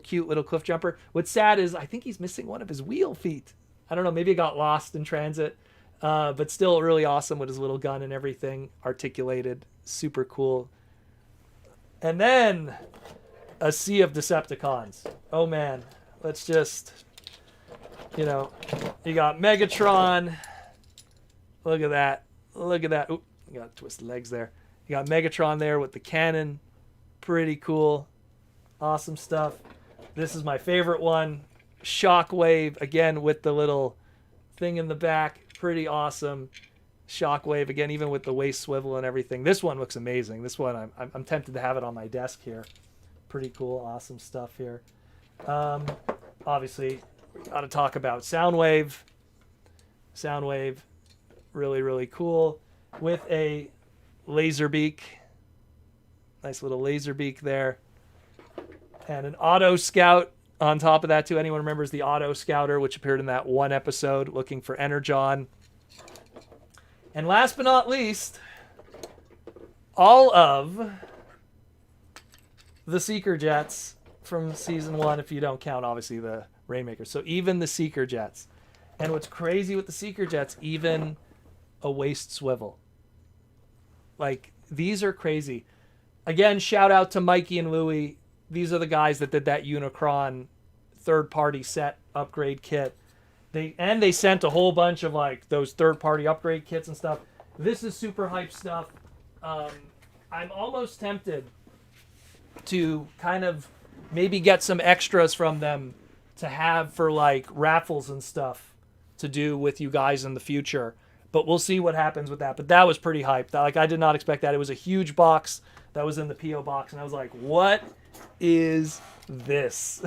A: Cute little Cliffjumper. What's sad is I think he's missing one of his wheel feet. I don't know. Maybe it got lost in transit. But still really awesome with his little gun and everything. Articulated. Super cool. And then a sea of Decepticons. Oh, man. Let's just... you got Megatron. Look at that. Oop, you got twisted legs there. You got Megatron there with the cannon. Pretty cool. Awesome stuff. This is my favorite one. Shockwave, again, with the little thing in the back. Pretty awesome. Shockwave, again, even with the waist swivel and everything. This one looks amazing. This one, I'm tempted to have it on my desk here. Pretty cool. Awesome stuff here. Obviously... got to talk about Soundwave. Soundwave, really, really cool. With a laser beak. Nice little laser beak there. And an Auto Scout on top of that, too. Anyone remembers the Auto Scouter, which appeared in that one episode, looking for Energon. And last but not least, all of the Seeker Jets from Season 1, if you don't count, obviously, the Rainmaker. So even the Seeker Jets. And what's crazy with the Seeker Jets, even a waist swivel. Like, these are crazy. Again, shout out to Mikey and Louie. These are the guys that did that Unicron third-party set upgrade kit. They sent a whole bunch of like those third-party upgrade kits and stuff. This is super hype stuff. I'm almost tempted to kind of maybe get some extras from them to have for like raffles and stuff to do with you guys in the future. But we'll see what happens with that. But that was pretty hyped. Like, I did not expect that. It was a huge box that was in the P.O. box. And I was like, what is this.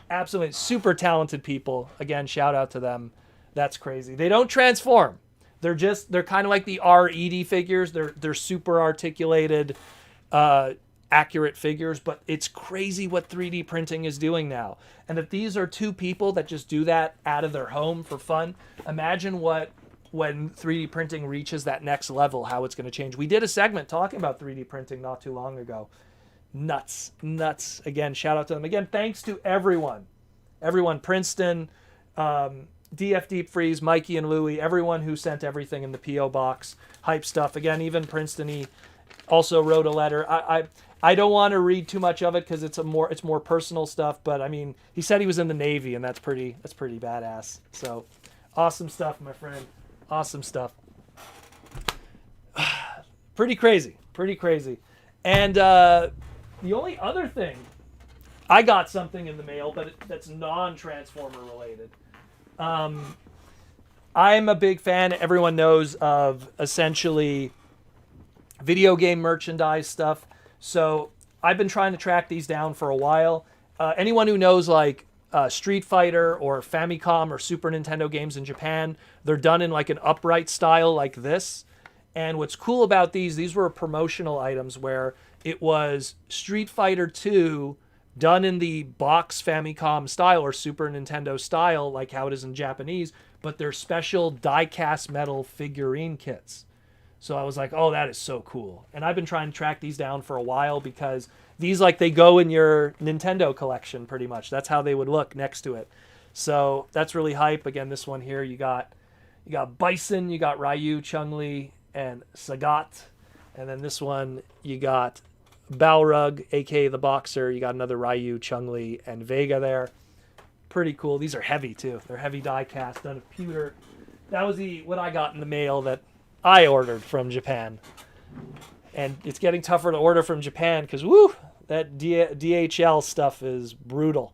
A: Absolutely super talented people. Again, shout out to them. That's crazy. They don't transform. They're kind of like the RED figures. They're super articulated, accurate figures, but it's crazy what 3D printing is doing now. And if these are two people that just do that out of their home for fun, imagine when 3D printing reaches that next level, how it's going to change. We did a segment talking about 3D printing not too long ago. Nuts. Again, shout out to them. Again, thanks to everyone, Princeton, DF Deep Freeze, Mikey and Louie, everyone who sent everything in the P.O. box. Hype stuff. Again, even Princeton, he also wrote a letter. I don't want to read too much of it because it's more personal stuff, but I mean, he said he was in the Navy, and that's pretty badass. So, awesome stuff, my friend. Awesome stuff. Pretty crazy. And the only other thing, I got something in the mail, but that's non-Transformer related. I'm a big fan, everyone knows, of essentially video game merchandise stuff. So I've been trying to track these down for a while. Anyone who knows like Street Fighter or Famicom or Super Nintendo games in Japan, they're done in like an upright style like this. And what's cool about these were promotional items where it was Street Fighter 2 done in the box Famicom style or Super Nintendo style, like how it is in Japanese, but they're special die-cast metal figurine kits. So I was like, oh, that is so cool. And I've been trying to track these down for a while because these, like, they go in your Nintendo collection pretty much. That's how they would look next to it. So that's really hype. Again, this one here, you got Bison, you got Ryu, Chun-Li, and Sagat. And then this one, you got Balrog, aka the Boxer. You got another Ryu, Chun-Li, and Vega there. Pretty cool. These are heavy too. They're heavy die cast, done of pewter. That was what I got in the mail that I ordered from Japan. And it's getting tougher to order from Japan because that DHL stuff is brutal.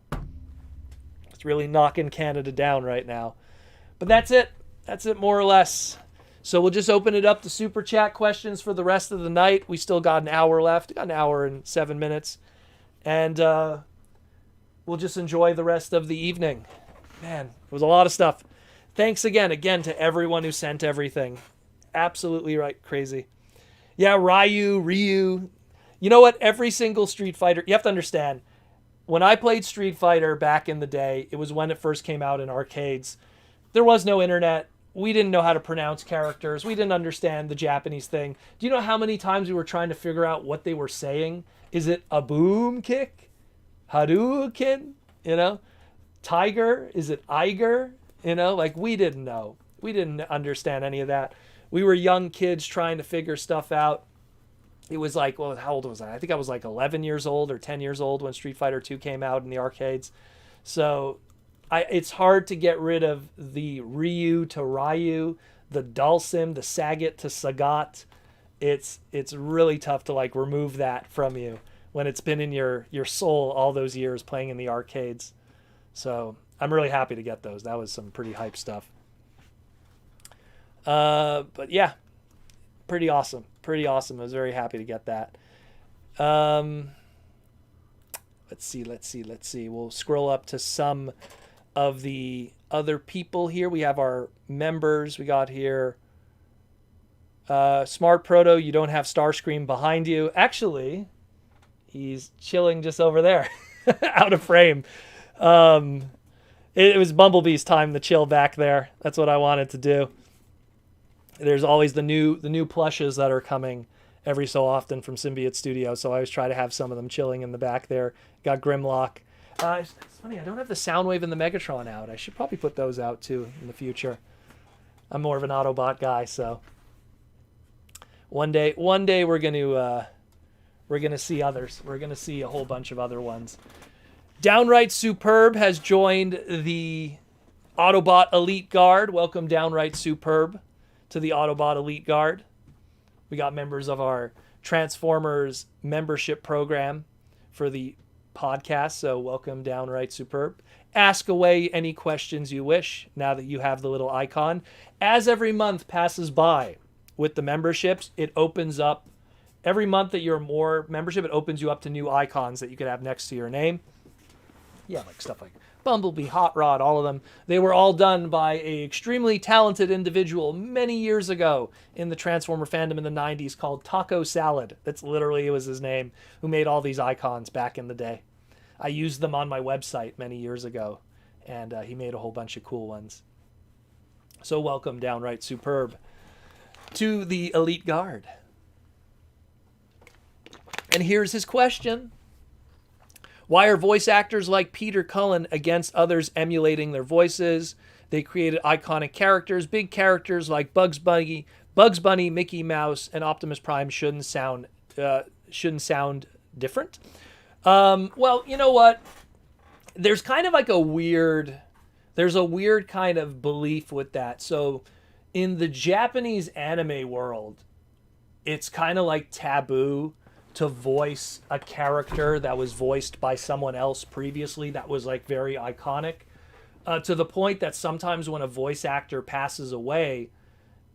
A: It's really knocking Canada down right now. But that's it. That's it more or less. So we'll just open it up to Super Chat questions for the rest of the night. We still got an hour left. We got an hour and 7 minutes. And we'll just enjoy the rest of the evening. Man, it was a lot of stuff. Thanks again to everyone who sent everything. Absolutely right, crazy. Yeah, Ryu. You know what? Every single Street Fighter, you have to understand, when I played Street Fighter back in the day, it was when it first came out in arcades. There was no internet. We didn't know how to pronounce characters. We didn't understand the Japanese thing. Do you know how many times we were trying to figure out what they were saying? Is it a boom kick? Hadouken? You know? Tiger? Is it Iger? You know? Like, we didn't know. We didn't understand any of that. We were young kids trying to figure stuff out. It was like, well, how old was I? I think I was like 11 years old or 10 years old when Street Fighter 2 came out in the arcades. So it's hard to get rid of the Ryu to Ryu, the Dhalsim, the Sagat to Sagat. It's really tough to like remove that from you when it's been in your soul all those years playing in the arcades. So I'm really happy to get those. That was some pretty hype stuff. But yeah, pretty awesome. I was very happy to get that. Let's see. We'll scroll up to some of the other people here. We have our members. We got here. Smart Proto, you don't have Starscream behind you. Actually, he's chilling just over there, out of frame. It was Bumblebee's time to chill back there. That's what I wanted to do. There's always the new plushes that are coming every so often from Symbiote Studio, so I always try to have some of them chilling in the back there. Got Grimlock. It's funny, I don't have the Soundwave and the Megatron out. I should probably put those out too in the future. I'm more of an Autobot guy, so one day we're gonna see others. We're gonna see a whole bunch of other ones. Downright Superb has joined the Autobot Elite Guard. Welcome, Downright Superb, to the Autobot Elite Guard. We got members of our Transformers membership program for the podcast, so welcome, Downright Superb. Ask away any questions you wish now that you have the little icon. As every month passes by with the memberships, it opens up every month that you're more membership, it opens you up to new icons that you could have next to your name. Yeah, like stuff like Bumblebee, Hot Rod, all of them. They were all done by a extremely talented individual many years ago in the Transformer fandom in the 90s called Taco Salad. That's literally, it was his name, who made all these icons back in the day. I used them on my website many years ago, and he made a whole bunch of cool ones. So welcome, Downright Superb, to the Elite Guard. And here's his question. Why are voice actors like Peter Cullen against others emulating their voices? They created iconic characters. Big characters like Bugs Bunny, Mickey Mouse, and Optimus Prime shouldn't sound different. Well, you know what? There's kind of like a weird kind of belief with that. So in the Japanese anime world, it's kind of like taboo to voice a character that was voiced by someone else previously that was like very iconic, to the point that sometimes when a voice actor passes away,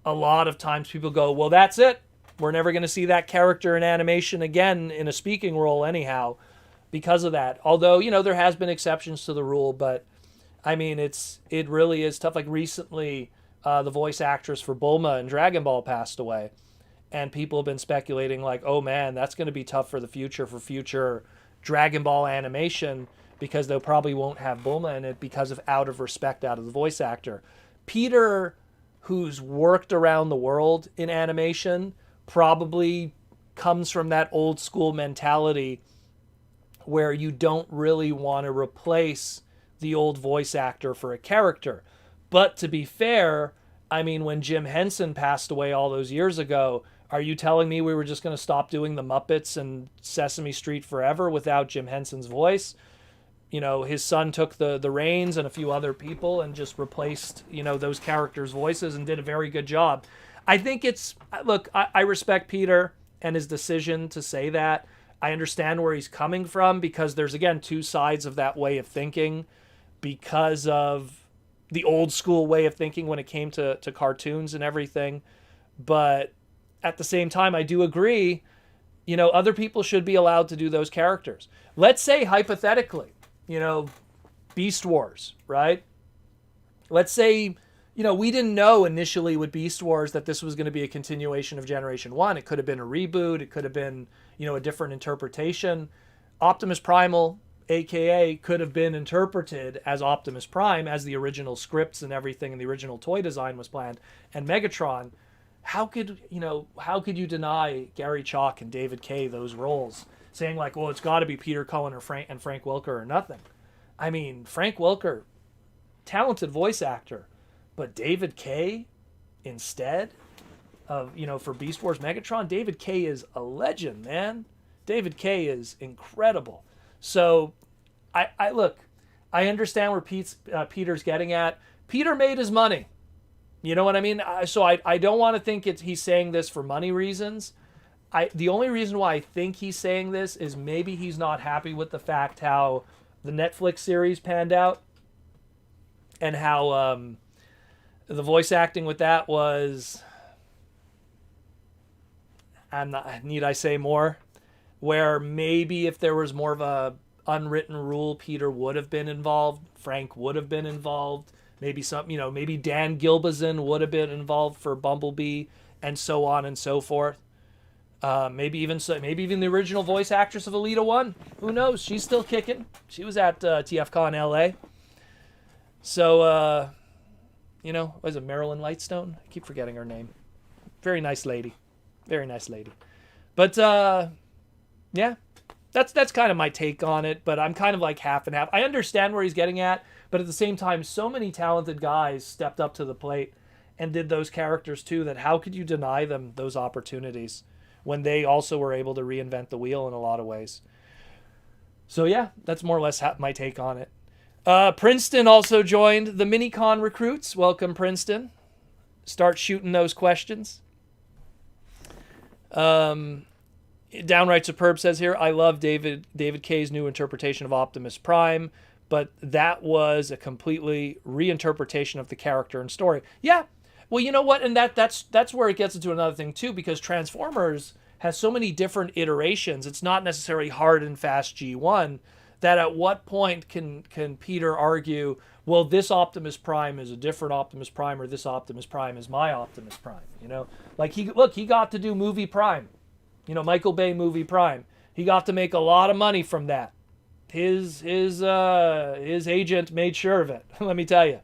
A: a lot of times people go, well, that's it. We're never going to see that character in animation again in a speaking role anyhow because of that. Although, you know, there has been exceptions to the rule, but I mean, it really is tough. Like recently, the voice actress for Bulma in Dragon Ball passed away. And people have been speculating like, oh man, that's going to be tough for the future, for future Dragon Ball animation, because they probably won't have Bulma in it because of out of respect out of the voice actor. Peter, who's worked around the world in animation, probably comes from that old school mentality where you don't really want to replace the old voice actor for a character. But to be fair, I mean, when Jim Henson passed away all those years ago, are you telling me we were just going to stop doing the Muppets and Sesame Street forever without Jim Henson's voice? You know, his son took the reins and a few other people and just replaced, you know, those characters' voices and did a very good job. I think I respect Peter and his decision to say that. I understand where he's coming from because there's, again, two sides of that way of thinking because of the old school way of thinking when it came to cartoons and everything. But at the same time, I do agree, you know, other people should be allowed to do those characters. Let's say, hypothetically, you know, Beast Wars, right? Let's say, you know, we didn't know initially with Beast Wars that this was going to be a continuation of Generation 1. It could have been a reboot. It could have been, you know, a different interpretation. Optimus Primal, a.k.a. could have been interpreted as Optimus Prime, as the original scripts and everything and the original toy design was planned. And Megatron, how could you deny Gary Chalk and David Kaye those roles, saying like, well, it's got to be Peter Cullen or Frank Welker or nothing? I mean, Frank Welker, talented voice actor, but David Kaye instead of, you know, for Beast Wars Megatron, David Kaye is a legend, man. David Kaye is incredible. So I understand where Peter's getting at. Peter made his money. You know what I mean? So I don't want to think he's saying this for money reasons. The only reason why I think he's saying this is maybe he's not happy with the fact how the Netflix series panned out and how the voice acting with that was, need I say more? Where maybe if there was more of a unwritten rule, Peter would have been involved, Frank would have been involved. Maybe maybe Dan Gilbazin would have been involved for Bumblebee, and so on and so forth. Maybe even the original voice actress of Alita 1. Who knows? She's still kicking. She was at TFCon LA. So, was it Marilyn Lightstone? I keep forgetting her name. Very nice lady. Very nice lady. But, yeah, that's kind of my take on it, but I'm kind of like half and half. I understand where he's getting at, but at the same time, so many talented guys stepped up to the plate and did those characters too, that how could you deny them those opportunities when they also were able to reinvent the wheel in a lot of ways? So yeah, that's more or less my take on it. Princeton also joined the Minicon recruits. Welcome, Princeton. Start shooting those questions. Downright Superb says here, I love David Kaye's new interpretation of Optimus Prime, but that was a completely reinterpretation of the character and story. Yeah, well, you know what? And that's where it gets into another thing too, because Transformers has so many different iterations. It's not necessarily hard and fast G1. That at what point can Peter argue, well, this Optimus Prime is a different Optimus Prime, or this Optimus Prime is my Optimus Prime? You know, like he got to do movie Prime, you know, Michael Bay movie Prime. He got to make a lot of money from that. His agent made sure of it. Let me tell you.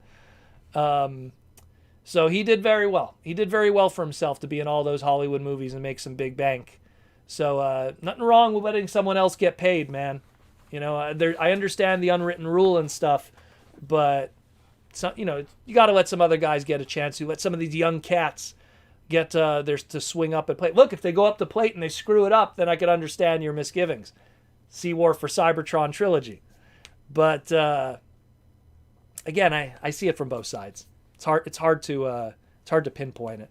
A: So he did very well. He did very well for himself to be in all those Hollywood movies and make some big bank. So nothing wrong with letting someone else get paid, man. You know, I understand the unwritten rule and stuff, but you know, you got to let some other guys get a chance. You let some of these young cats get theirs to swing up and play. Look, if they go up the plate and they screw it up, then I could understand your misgivings. See War for Cybertron trilogy, but again, I see it from both sides. It's hard to pinpoint it.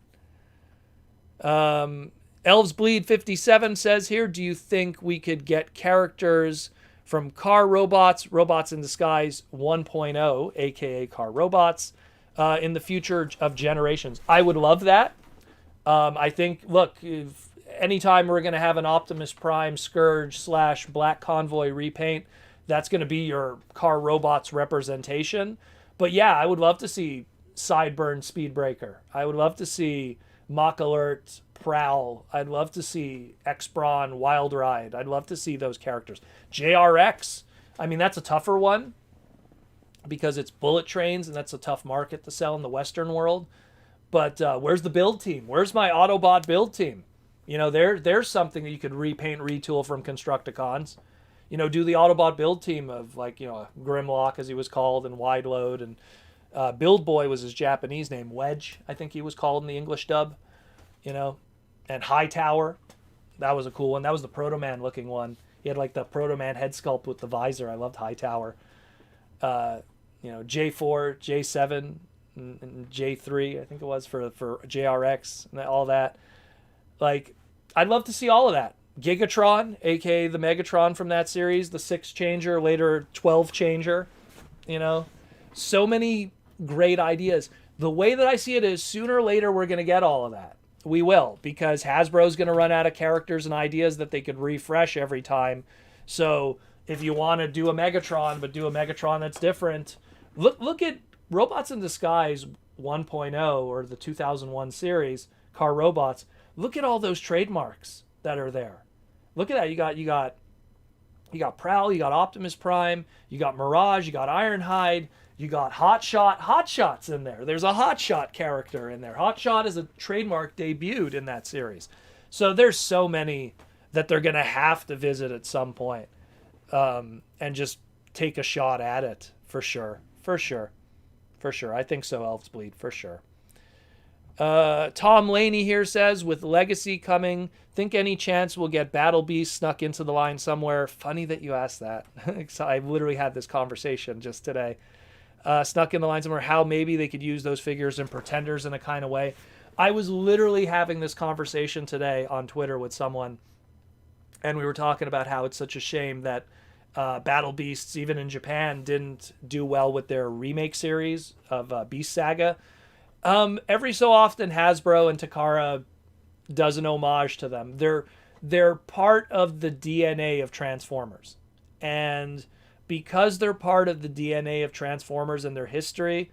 A: Elves Bleed 57 says here, do you think we could get characters from Car Robots, Robots in Disguise 1.0, aka Car Robots, in the future of generations? I would love that. I think, look, if anytime we're going to have an Optimus Prime Scourge / Black Convoy repaint, that's going to be your Car Robots representation. But yeah, I would love to see Sideburn Speedbreaker. I would love to see Mach Alert Prowl. I'd love to see X-Brawn Wild Ride. I'd love to see those characters. JRX, I mean, that's a tougher one because it's bullet trains and that's a tough market to sell in the Western world. But where's the build team? Where's my Autobot build team? You know, there's something that you could repaint, retool from Constructicons. You know, do the Autobot build team of, like, you know, Grimlock, as he was called, and Wide Load, and Build Boy was his Japanese name, Wedge, I think he was called in the English dub. You know, and Hightower, that was a cool one. That was the Proto Man looking one. He had like the Proto Man head sculpt with the visor. I loved Hightower. You know, J4, J7, and J3, I think it was for JRX and all that. Like, I'd love to see all of that. Gigatron, aka the Megatron from that series, the 6 changer, later 12 changer. You know, so many great ideas. The way that I see it is sooner or later we're going to get all of that. We will, because Hasbro's going to run out of characters and ideas that they could refresh every time. So if you want to do a Megatron, but do a Megatron that's different, look at Robots in Disguise 1.0 or the 2001 series, Car Robots. Look at all those trademarks that are there. Look at that. You got Prowl, you got Optimus Prime, you got Mirage, you got Ironhide, you got Hotshot. Hotshot's in there. There's a Hotshot character in there. Hotshot is a trademark debuted in that series. So there's so many that they're going to have to visit at some point, and just take a shot at it for sure. For sure. For sure. I think so, Elves Bleed, for sure. Tom Laney here says, with Legacy coming, think any chance we'll get Battle Beast snuck into the line somewhere? Funny that you asked that. I literally had this conversation just today. Snuck in the line somewhere, how maybe they could use those figures in Pretenders in a kind of way. I was literally having this conversation today on Twitter with someone, and we were talking about how it's such a shame that Battle Beasts, even in Japan, didn't do well with their remake series of Beast Saga. Every so often, Hasbro and Takara does an homage to them. They're part of the DNA of Transformers, and because they're part of the DNA of Transformers and their history,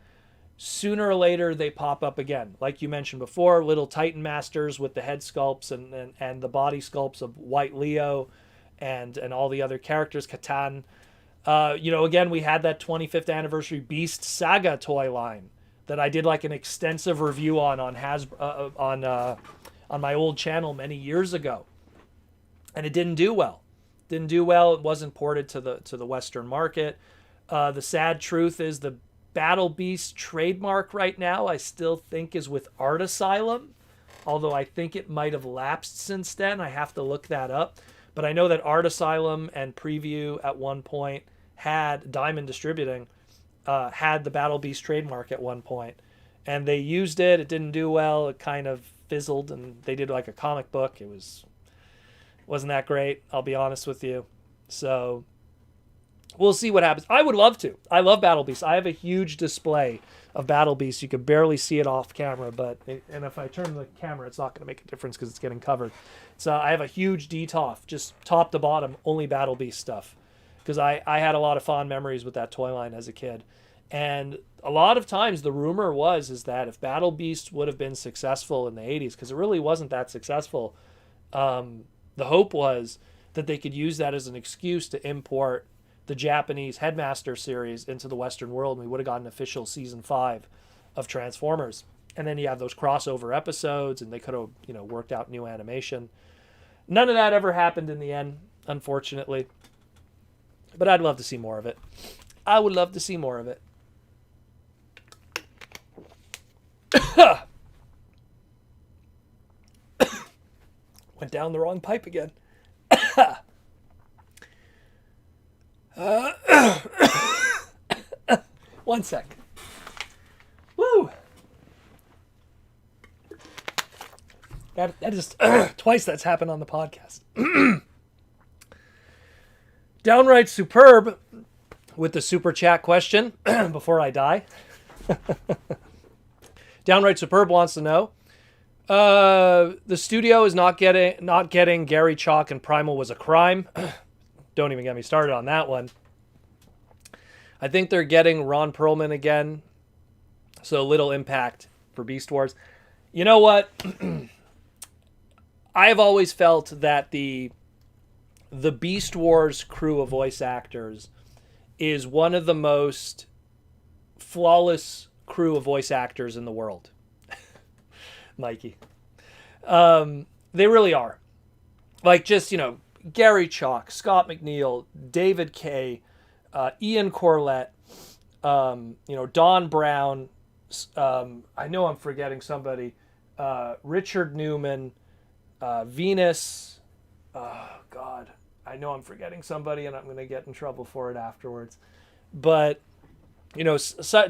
A: sooner or later they pop up again. Like you mentioned before, Little Titan Masters with the head sculpts and the body sculpts of White Leo and all the other characters, Catan. You know, again, we had that 25th anniversary Beast Saga toy line that I did like an extensive review on Hasbro, on my old channel many years ago, and it didn't do well. Didn't do well. It wasn't ported to the Western market. The sad truth is the Battle Beast trademark right now, I still think, is with Art Asylum, although I think it might have lapsed since then. I have to look that up. But I know that Art Asylum and Preview at one point had, Diamond Distributing, had the Battle Beast trademark at one point. And they used it. It didn't do well. It kind of fizzled, and they did like a comic book. Wasn't that great, I'll be honest with you. So we'll see what happens. I would love to. I love Battle Beast. I have a huge display of Battle Beast. You could barely see it off camera, and if I turn the camera, it's not going to make a difference because it's getting covered. So I have a huge DTOF, just top to bottom, only Battle Beast stuff. Because I had a lot of fond memories with that toy line as a kid. And a lot of times the rumor is that if Battle Beast would have been successful in the 80s, because it really wasn't that successful, the hope was that they could use that as an excuse to import the Japanese Headmaster series into the Western world, and we would have gotten official season 5 of Transformers. And then you have those crossover episodes, and they could have, worked out new animation. None of that ever happened in the end, unfortunately. But I'd love to see more of it. I would love to see more of it. Went down the wrong pipe again. One sec. Woo! That just twice that's happened on the podcast. Downright Superb with the super chat question before I die. Downright Superb wants to know, the studio is not getting Gary Chalk and Primal was a crime. Don't even get me started on that one. I think they're getting Ron Perlman again, so little impact for Beast Wars. You know what? I have always felt that the Beast Wars crew of voice actors is one of the most flawless crew of voice actors in the world. Mikey. They really are. Like, just, Gary Chalk, Scott McNeil, David Kay, Ian Corlett, Don Brown, I know I'm forgetting somebody, Richard Newman, Venus, oh God, I know I'm forgetting somebody and I'm going to get in trouble for it afterwards. But,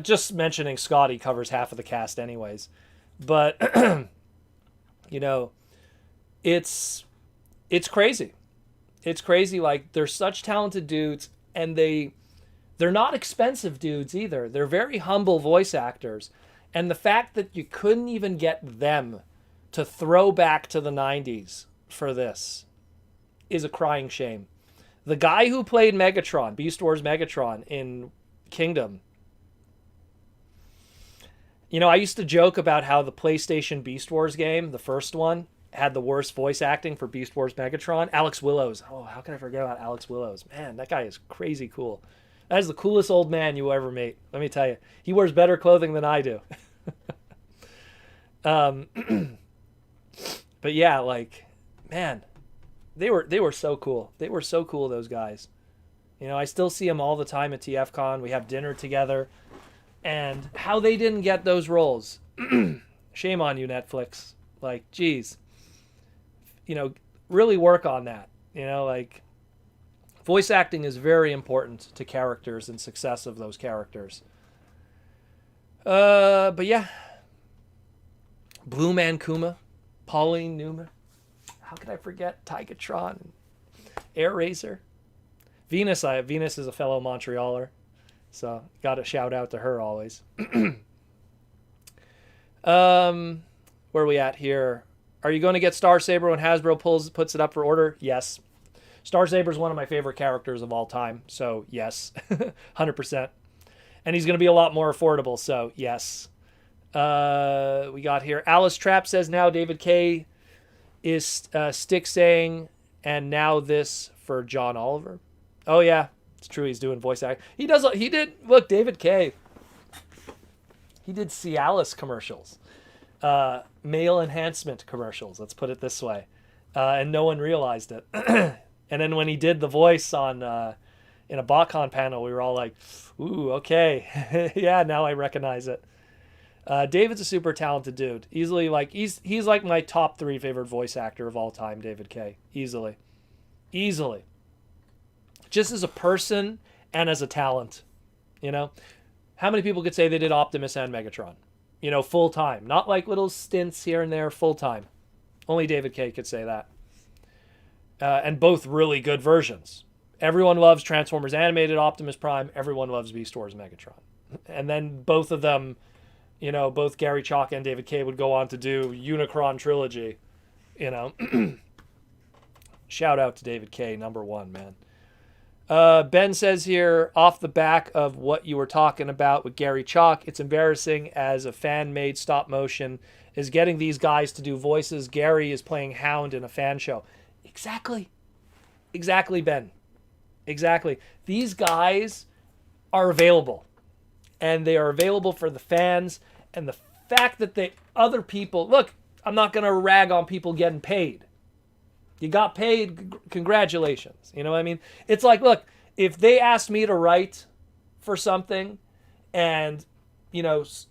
A: just mentioning Scotty covers half of the cast anyways. But, it's crazy. It's crazy. Like, they're such talented dudes, and they're not expensive dudes either. They're very humble voice actors. And the fact that you couldn't even get them to throw back to the 90s for this is a crying shame. The guy who played Megatron, Beast Wars Megatron in Kingdom, I used to joke about how the PlayStation Beast Wars game, the first one, had the worst voice acting for Beast Wars Megatron. Alex Willows. Oh, how can I forget about Alex Willows? Man, that guy is crazy cool. That is the coolest old man you will ever meet. Let me tell you. He wears better clothing than I do. But yeah, like, man, they were so cool. They were so cool, those guys. I still see them all the time at TFCon. We have dinner together. And how they didn't get those roles. Shame on you, Netflix. Like, geez. Really work on that. Voice acting is very important to characters and success of those characters. But yeah. Blue Man Kuma, Pauline Newman. How could I forget Tigatron, Air Razor? Venus is a fellow Montrealer. So, got to shout out to her always. Where are we at here? Are you going to get Star Saber when Hasbro puts it up for order? Yes. Star Saber is one of my favorite characters of all time. So, yes. 100%. And he's going to be a lot more affordable. So, yes. We got here. Alice Trapp says now David Kay is stick saying, and now this for John Oliver. Oh, yeah. It's true, he's doing voice acting. Look, David Kay. He did Cialis commercials. Male enhancement commercials, let's put it this way. And no one realized it. And then when he did the voice on in a BotCon panel, we were all like, ooh, okay. Yeah, now I recognize it. David's a super talented dude. Easily, like, he's like my top 3 favorite voice actor of all time, David Kay. Easily. Just as a person and as a talent, How many people could say they did Optimus and Megatron? Full time. Not like little stints here and there, full time. Only David Kay could say that. And both really good versions. Everyone loves Transformers Animated Optimus Prime. Everyone loves Beast Wars Megatron. And then both of them, both Gary Chalk and David Kay would go on to do Unicron Trilogy. Shout out to David Kay, #1, man. Ben says here, off the back of what you were talking about with Gary Chalk, it's embarrassing as a fan-made stop motion is getting these guys to do voices. Gary is playing Hound in a fan show. Exactly, Ben. Exactly. These guys are available, and they are available for the fans. And the fact that other people, look, I'm not going to rag on people getting paid. You got paid, congratulations. You know what I mean? It's like, look, if they asked me to write for something and,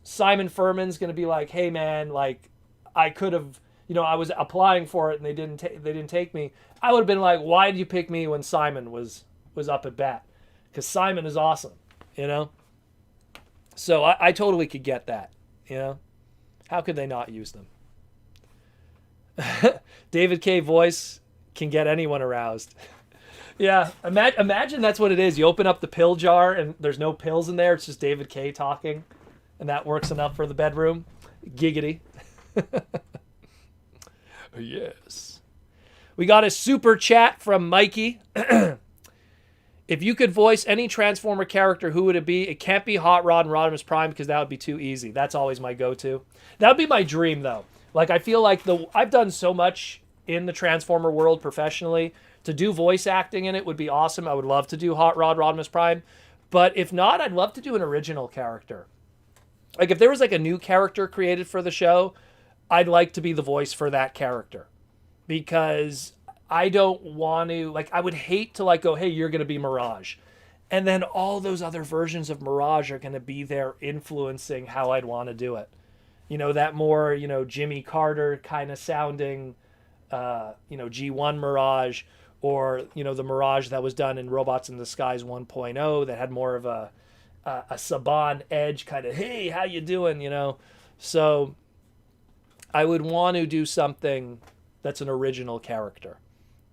A: Simon Furman's going to be like, hey, man, like, I could have, I was applying for it and they didn't take me. I would have been like, why did you pick me when Simon was up at bat? Because Simon is awesome, So I totally could get that, How could they not use them? David K. voice can get anyone aroused. Yeah, imagine that's what it is. You open up the pill jar and there's no pills in there. It's just David K. talking, and that works enough for the bedroom. Giggity. Yes. We got a super chat from Mikey. If you could voice any Transformer character, who would it be? It can't be Hot Rod and Rodimus Prime because that would be too easy. That's always my go-to. That would be my dream, though. Like, I feel like I've done so much in the Transformer world professionally. To do voice acting in it would be awesome. I would love to do Hot Rod Rodimus Prime. But if not, I'd love to do an original character. Like, if there was, like, a new character created for the show, I'd like to be the voice for that character. Because I don't want to... Like, I would hate to, like, go, hey, you're going to be Mirage. And then all those other versions of Mirage are going to be there influencing how I'd want to do it. That more, Jimmy Carter kind of sounding, G1 Mirage, or, the Mirage that was done in Robots in Disguise 1.0 that had more of a Saban edge kind of, hey, how you doing, So I would want to do something that's an original character.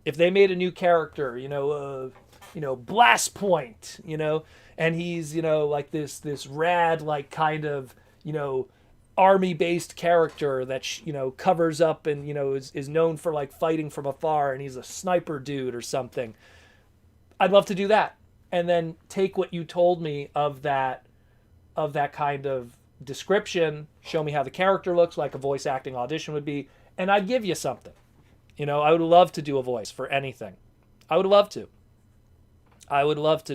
A: If they made a new character, Blast Point, and he's, like this rad, like kind of, army-based character that covers up and is known for like fighting from afar, and he's a sniper dude or something. I'd love to do that, and then take what you told me of that kind of description, show me how the character looks, like a voice acting audition would be, and I'd give you something. I would love to do a voice for anything. I would love to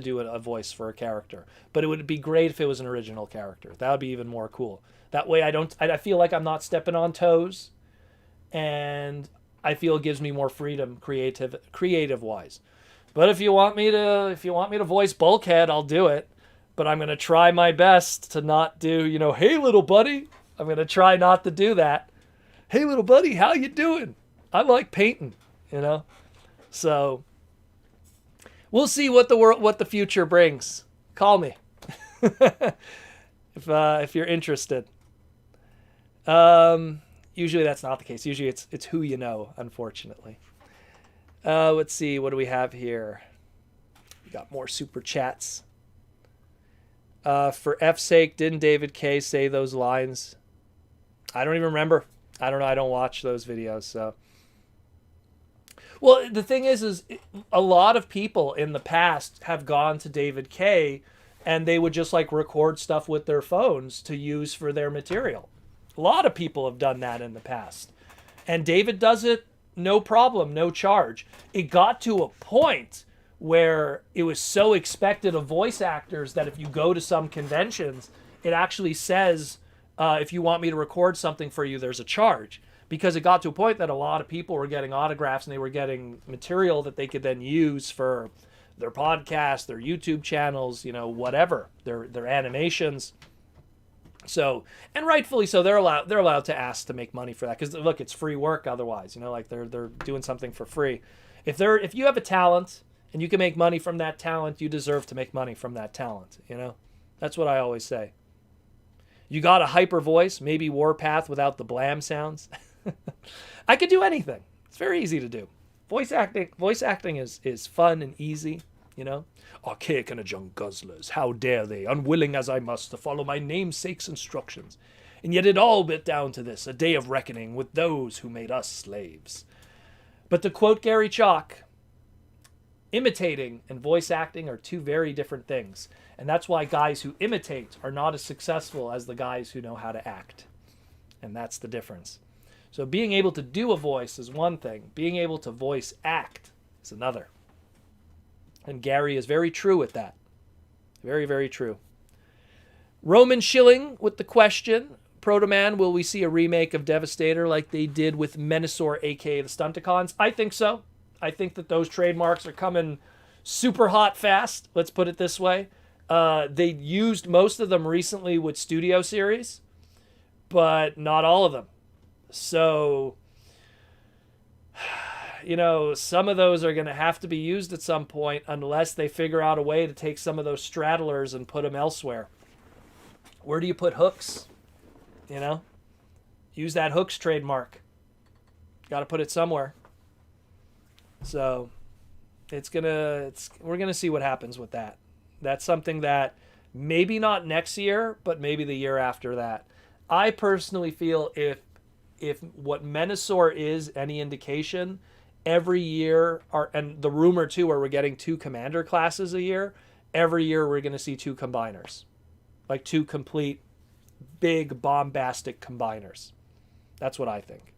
A: do a voice for a character, but it would be great if it was an original character. That would be even more cool. That way I feel like I'm not stepping on toes, and I feel it gives me more freedom creative wise. But if you want me to voice Bulkhead, I'll do it. But I'm going to try my best to not do, hey little buddy. I'm going to try not to do that. Hey little buddy, how you doing? I like painting, So we'll see what the future brings. Call me. If you're interested. Usually that's not the case. Usually it's who you know, unfortunately. Let's see, what do we have here? We got more super chats. For F's sake, didn't David K say those lines? I don't even remember. I don't know. I don't watch those videos, so. Well, the thing is a lot of people in the past have gone to David K and they would just like record stuff with their phones to use for their material. A lot of people have done that in the past. And David does it, no problem, no charge. It got to a point where it was so expected of voice actors that if you go to some conventions, it actually says, if you want me to record something for you, there's a charge. Because it got to a point that a lot of people were getting autographs and they were getting material that they could then use for their podcast, their YouTube channels, whatever, their animations. So, and rightfully so, they're allowed to ask to make money for that, because look, it's free work otherwise, like they're doing something for free. If you have a talent and you can make money from that talent, you deserve to make money from that talent, That's what I always say. You got a hyper voice, maybe Warpath without the blam sounds. I could do anything. It's very easy to do. Voice acting is fun and easy. you know? Archaic and young guzzlers, how dare they, unwilling as I must, to follow my namesake's instructions. And yet it all bit down to this, a day of reckoning with those who made us slaves. But to quote Gary Chalk, imitating and voice acting are two very different things. And that's why guys who imitate are not as successful as the guys who know how to act. And that's the difference. So being able to do a voice is one thing. Being able to voice act is another. And Gary is very true with that. Very, very true. Roman Schilling with the question, Proto-Man, will we see a remake of Devastator like they did with Menasor, a.k.a. the Stunticons? I think so. I think that those trademarks are coming super hot fast. Let's put it this way. They used most of them recently with Studio Series, but not all of them. So, you know, some of those are going to have to be used at some point unless they figure out a way to take some of those straddlers and put them elsewhere. Where do you put Hooks? You know? Use that Hooks trademark. Got to put it somewhere. So, we're going to see what happens with that. That's something that maybe not next year, but maybe the year after that. I personally feel if what Menasor is any indication, every year, and the rumor too, where we're getting 2 commander classes a year, every year we're going to see 2 combiners. Like 2 complete, big, bombastic combiners. That's what I think.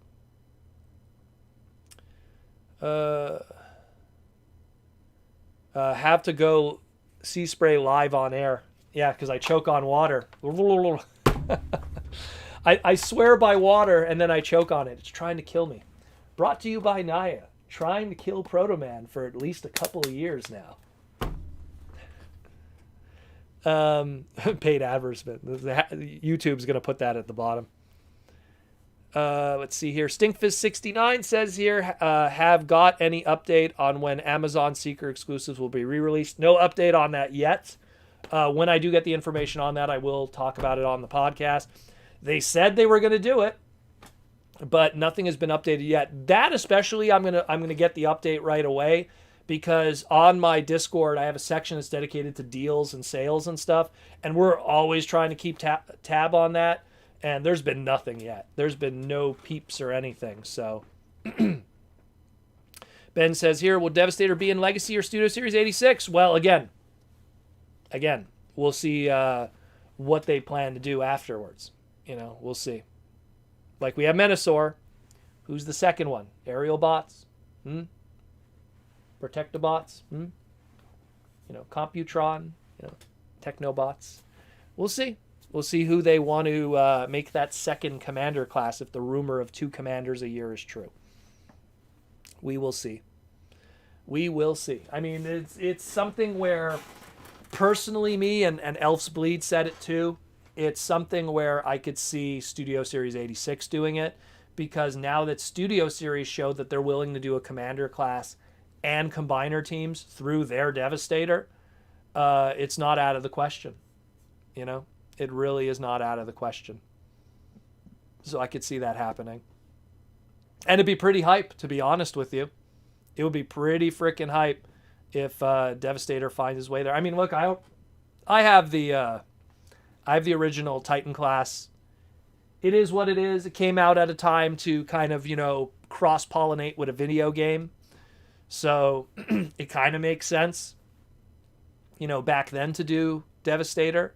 A: Have to go sea spray live on air. Yeah, because I choke on water. I swear by water, and then I choke on it. It's trying to kill me. Brought to you by Naya. Trying to kill Proto-Man for at least a couple of years now. Paid advertisement. YouTube's going to put that at the bottom. Let's see here. Stinkfist69 says here, have got any update on when Amazon Seeker exclusives will be re-released? No update on that yet. When I do get the information on that, I will talk about it on the podcast. They said they were going to do it, but nothing has been updated yet. That especially, I'm gonna get the update right away, because on my Discord I have a section that's dedicated to deals and sales and stuff, and we're always trying to keep tab on that. And there's been nothing yet. There's been no peeps or anything. So Ben says here, will Devastator be in Legacy or Studio Series 86? Well, again, we'll see what they plan to do afterwards. You know, we'll see. Like we have Menasor. Who's the second one? Aerial bots? Protectobots? You know, Computron? You know, Technobots? We'll see. We'll see who they want to make that second commander class if the rumor of 2 commanders a year is true. We will see. We will see. I mean, it's something where, personally, me and Elf's Bleed said it too, it's something where I could see Studio Series 86 doing it, because now that Studio Series showed that they're willing to do a commander class and combiner teams through their Devastator, it's not out of the question. You know? It really is not out of the question. So I could see that happening. And it'd be pretty hype, to be honest with you. It would be pretty freaking hype if Devastator finds his way there. I mean, look, I have the original Titan class. It is what it is. It came out at a time to kind of, you know, cross-pollinate with a video game. So it kind of makes sense, you know, back then to do Devastator.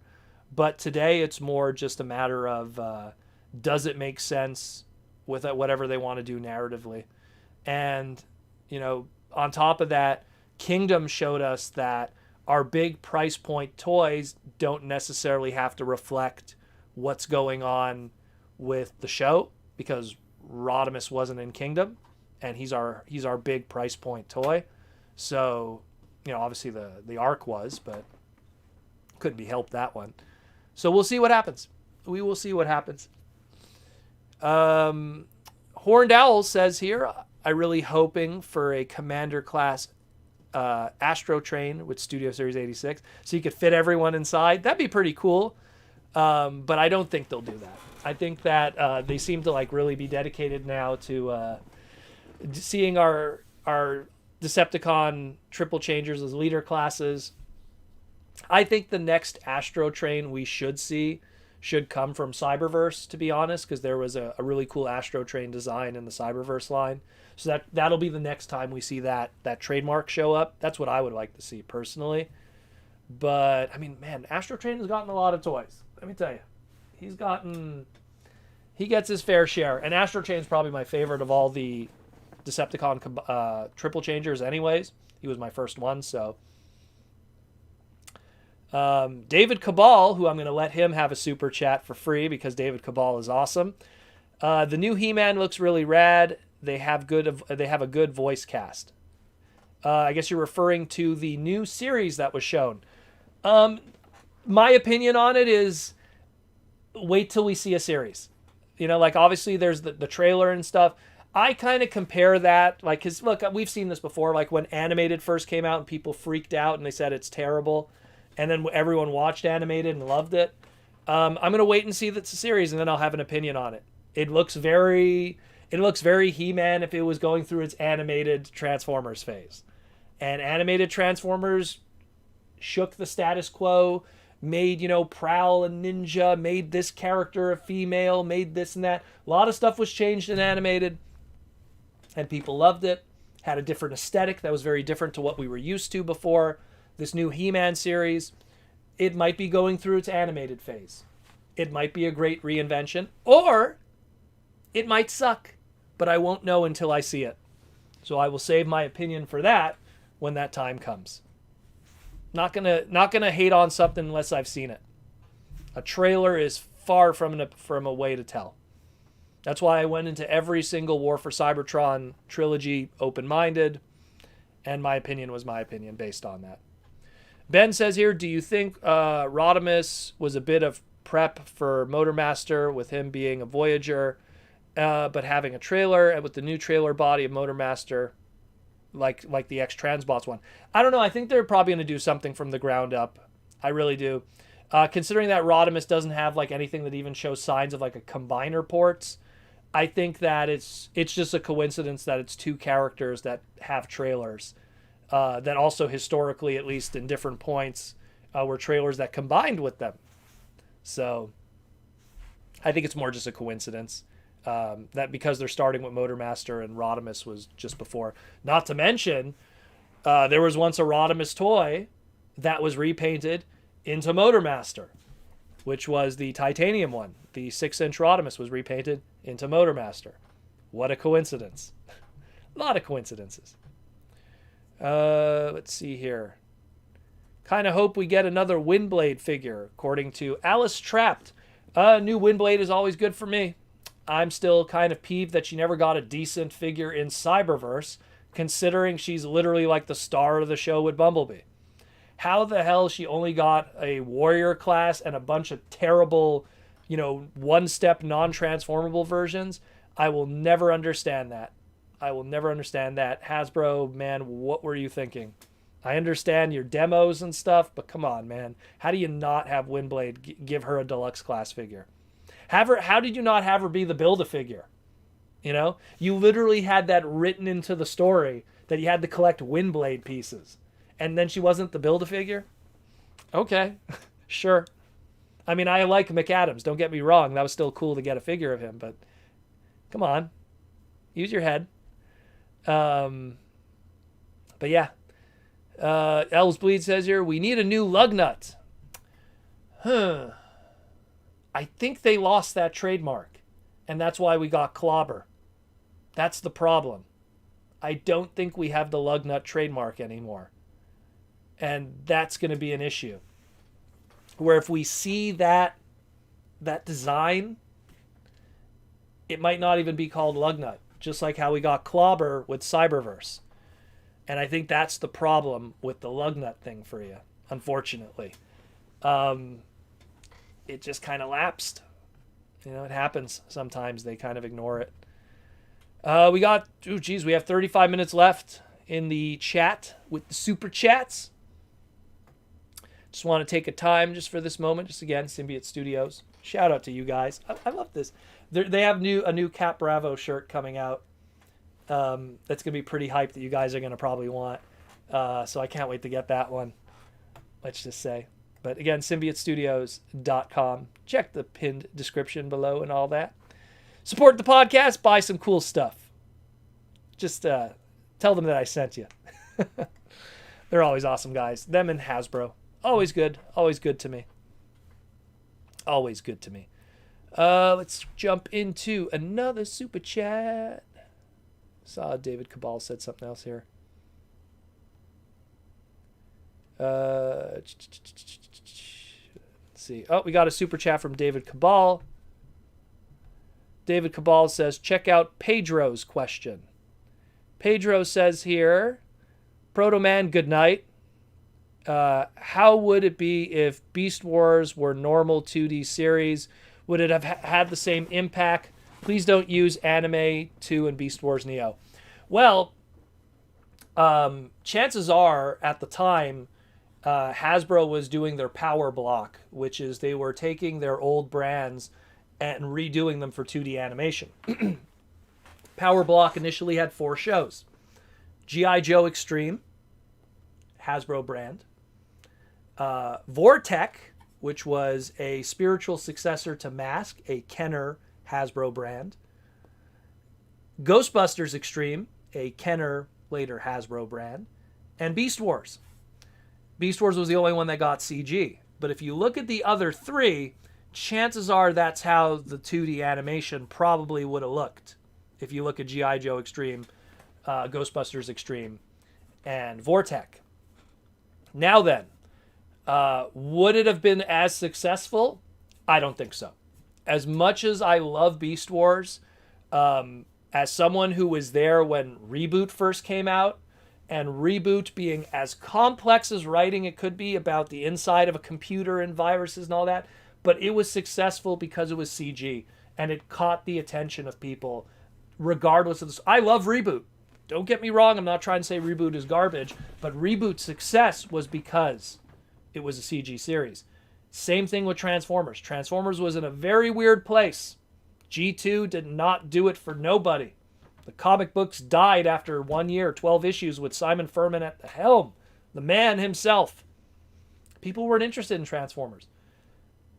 A: But today it's more just a matter of does it make sense with whatever they want to do narratively. And, you know, on top of that, Kingdom showed us that our big price point toys don't necessarily have to reflect what's going on with the show, because Rodimus wasn't in Kingdom, and he's our big price point toy. So, you know, obviously the Ark was, but couldn't be helped, that one. So we'll see what happens. We will see what happens. Horned Owl says here, I really hoping for a commander class Astro Train with Studio Series 86, so you could fit everyone inside. That'd be pretty cool. But I don't think they'll do that. I think that they seem to like really be dedicated now to seeing our Decepticon triple changers as leader classes. I think the next Astro Train we should see should come from Cyberverse, to be honest, because there was a really cool Astro Train design in the Cyberverse line. So that'll be the next time we see that trademark show up. That's what I would like to see personally. But I mean, man, Astro Train has gotten a lot of toys. Let me tell you, he gets his fair share. And Astro Train is probably my favorite of all the Decepticon triple changers. Anyways, he was my first one. So David Cabal, who I'm going to let him have a super chat for free because David Cabal is awesome. The new He-Man looks really rad. They have a good voice cast. I guess you're referring to the new series that was shown. My opinion on it is wait till we see a series. You know, like obviously there's the trailer and stuff. I kind of compare that, like, because look, we've seen this before, like when Animated first came out and people freaked out and they said it's terrible. And then everyone watched Animated and loved it. I'm going to wait and see that's a series, and then I'll have an opinion on it. It looks very He-Man if it was going through its animated Transformers phase. And animated Transformers shook the status quo, made, Prowl a ninja, made this character a female, made this and that. A lot of stuff was changed in animated, and people loved it. Had a different aesthetic that was very different to what we were used to before. This new He-Man series, it might be going through its animated phase. It might be a great reinvention, or it might suck, but I won't know until I see it. So I will save my opinion for that when that time comes. Not gonna hate on something unless I've seen it. A trailer is far from a way to tell. That's why I went into every single War for Cybertron trilogy open-minded, and my opinion was my opinion based on that. Ben says here, do you think Rodimus was a bit of prep for Motormaster with him being a Voyager, but having a trailer, and with the new trailer body of Motormaster, like the X-Transbots one? I don't know. I think they're probably going to do something from the ground up. I really do. Considering that Rodimus doesn't have like anything that even shows signs of like a combiner ports, I think that it's just a coincidence that it's two characters that have trailers. That also historically, at least in different points, were trailers that combined with them. So I think it's more just a coincidence that because they're starting with Motormaster and Rodimus was just before. Not to mention, there was once a Rodimus toy that was repainted into Motormaster, which was the titanium one. The 6-inch Rodimus was repainted into Motormaster. What a coincidence. A lot of coincidences. Let's see here. Kind of hope we get another Windblade figure, according to Alice Trapped. New Windblade is always good for me. I'm still kind of peeved that she never got a decent figure in Cyberverse, considering she's literally like the star of the show with Bumblebee. How the hell she only got a warrior class and a bunch of terrible, one-step non-transformable versions? I will never understand that. I will never understand that. Hasbro, man, what were you thinking? I understand your demos and stuff, but come on, man. How do you not have Windblade give her a deluxe class figure? How did you not have her be the Build-A-Figure? You literally had that written into the story that you had to collect Windblade pieces. And then she wasn't the Build-A-Figure? Okay, sure. I mean, I like McAdams, don't get me wrong. That was still cool to get a figure of him, but come on. Use your head. But yeah. Elves Bleed says here, we need a new lug nut. I think they lost that trademark, and that's why we got Clobber. That's the problem. I don't think we have the lug nut trademark anymore. And that's going to be an issue. Where if we see that design, it might not even be called lug nut. Just like how we got Clobber with Cyberverse. And I think that's the problem with the lug nut thing for you, unfortunately. It just kind of lapsed. It happens sometimes. They kind of ignore it. We have 35 minutes left in the chat with the super chats. Just want to take a time just for this moment. Just again, Symbiote Studios. Shout out to you guys. I love this. They have a new Cap Bravo shirt coming out. That's going to be pretty hype that you guys are going to probably want. So I can't wait to get that one. Let's just say. But again, symbiotestudios.com. Check the pinned description below and all that. Support the podcast. Buy some cool stuff. Just tell them that I sent you. They're always awesome guys. Them and Hasbro. Always good. Always good to me. Always good to me. Let's jump into another super chat. Saw David Cabal said something else here. Let's see. Oh, we got a super chat from David Cabal. David Cabal says, check out Pedro's question. Pedro says here, Proto Man, good night. How would it be if Beast Wars were normal 2D series? Would it have had the same impact? Please don't use Anime 2 and Beast Wars Neo. Well, chances are at the time, Hasbro was doing their power block, which is they were taking their old brands and redoing them for 2D animation. Power block initially had 4 shows. G.I. Joe Extreme, Hasbro brand. Vortech, which was a spiritual successor to Mask, a Kenner Hasbro brand. Ghostbusters Extreme, a Kenner, later Hasbro brand. And Beast Wars. Beast Wars was the only one that got CG. But if you look at the other 3, chances are that's how the 2D animation probably would have looked. If you look at G.I. Joe Extreme, Ghostbusters Extreme, and Vortech. Now then, would it have been as successful? I don't think so. As much as I love Beast Wars, as someone who was there when Reboot first came out, and Reboot being as complex as writing it could be about the inside of a computer and viruses and all that, but it was successful because it was CG, and it caught the attention of people regardless of this. I love Reboot. Don't get me wrong, I'm not trying to say Reboot is garbage, but Reboot's success was because it was a CG series. Same thing with Transformers. Transformers was in a very weird place. G2 did not do it for nobody. The comic books died after 1 year, 12 issues with Simon Furman at the helm. The man himself. People weren't interested in Transformers.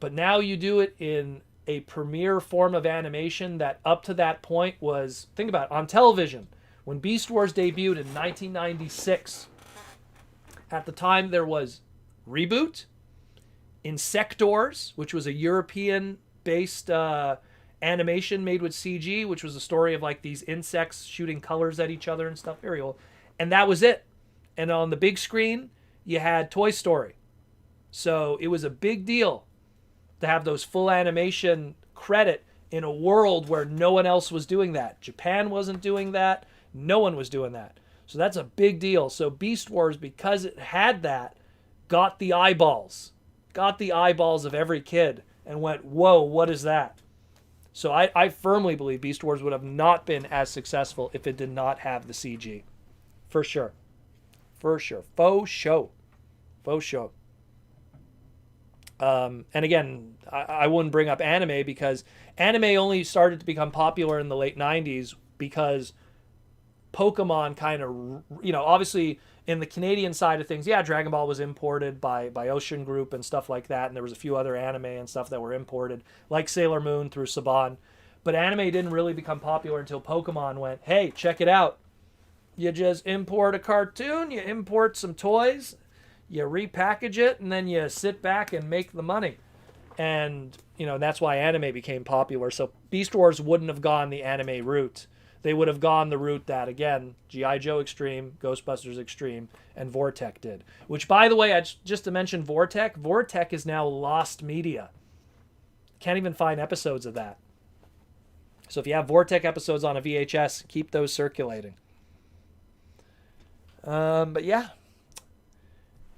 A: But now you do it in a premier form of animation that up to that point was, think about it, on television. When Beast Wars debuted in 1996, at the time there was Reboot, Insectors, which was a European-based animation made with CG, which was a story of like these insects shooting colors at each other and stuff. Very old. And that was it. And on the big screen, you had Toy Story. So it was a big deal to have those full animation credit in a world where no one else was doing that. Japan wasn't doing that. No one was doing that. So that's a big deal. So Beast Wars, because it had that, got the eyeballs. Got the eyeballs of every kid and went, whoa, what is that? So I firmly believe Beast Wars would have not been as successful if it did not have the CG. For sure. For sure. Faux show. Faux show. And again, I wouldn't bring up anime because anime only started to become popular in the late 90s because Pokemon kind of, obviously in the Canadian side of things, yeah, Dragon Ball was imported by Ocean Group and stuff like that, and there was a few other anime and stuff that were imported, like Sailor Moon through Saban. But anime didn't really become popular until Pokemon went, hey, check it out. You just import a cartoon, you import some toys, you repackage it, and then you sit back and make the money. And, that's why anime became popular. So Beast Wars wouldn't have gone the anime route. They would have gone the route that, again, G.I. Joe Extreme, Ghostbusters Extreme, and Vortech did. Which, by the way, just to mention Vortech is now lost media. Can't even find episodes of that. So if you have Vortech episodes on a VHS, keep those circulating. But yeah.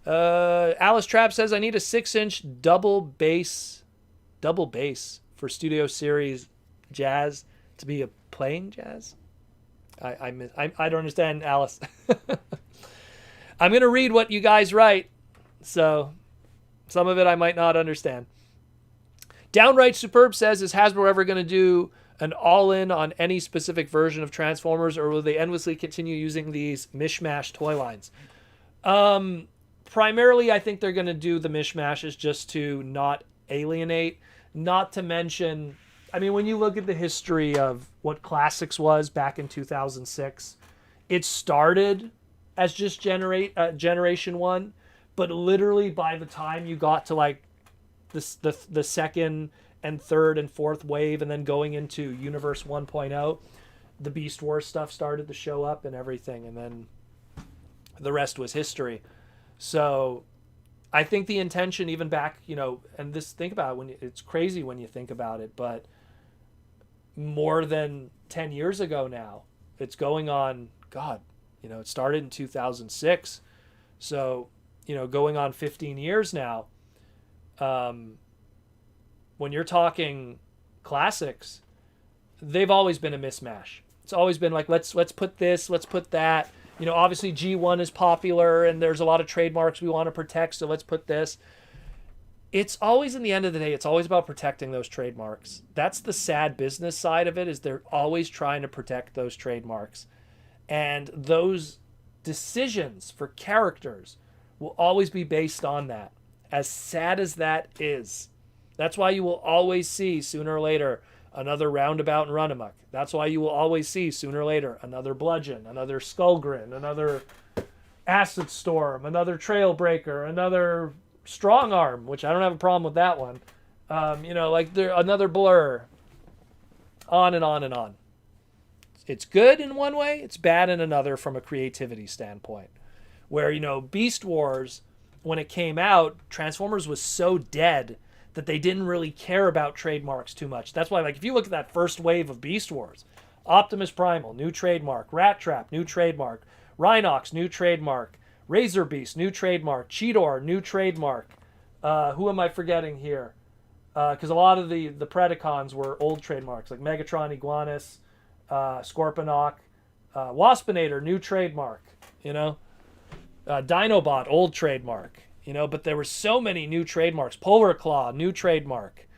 A: Alice Trapp says, I need a 6-inch double bass for Studio Series Jazz to be a playing jazz. I don't understand, Alice. I'm going to read what you guys write, so some of it I might not understand. Downright Superb says, is Hasbro ever going to do an all-in on any specific version of Transformers, or will they endlessly continue using these mishmash toy lines? Primarily, I think they're going to do the mishmashes just to not alienate, not to mention, I mean, when you look at the history of what Classics was back in 2006, it started as just Generation 1, but literally by the time you got to like the second and third and fourth wave and then going into Universe 1.0, the Beast Wars stuff started to show up and everything, and then the rest was history. So I think the intention even back, and this, think about it, it's crazy when you think about it, but more than 10 years ago now, it's going on, God, it started in 2006. So, going on 15 years now. When you're talking Classics, they've always been a mismatch. It's always been like, let's put this, let's put that. Obviously G1 is popular and there's a lot of trademarks we want to protect, so let's put this. It's always, in the end of the day, it's always about protecting those trademarks. That's the sad business side of it, is they're always trying to protect those trademarks. And those decisions for characters will always be based on that. As sad as that is. That's why you will always see, sooner or later, another Roundabout and Runamuck. That's why you will always see, sooner or later, another Bludgeon, another Skullgrin, another Acid Storm, another Trailbreaker, another Strong Arm, which I don't have a problem with that one. Another Blur. On and on and on. It's good in one way, it's bad in another from a creativity standpoint. Where, Beast Wars, when it came out, Transformers was so dead that they didn't really care about trademarks too much. That's why, if you look at that first wave of Beast Wars, Optimus Primal, new trademark. Rat Trap, new trademark. Rhinox, new trademark. Razor Beast, new trademark. Cheetor, new trademark. Who am I forgetting here? Because a lot of the Predacons were old trademarks, like Megatron, Iguanus, Scorponok. Waspinator, new trademark. Dinobot, old trademark. But there were so many new trademarks. Polar Claw, new trademark.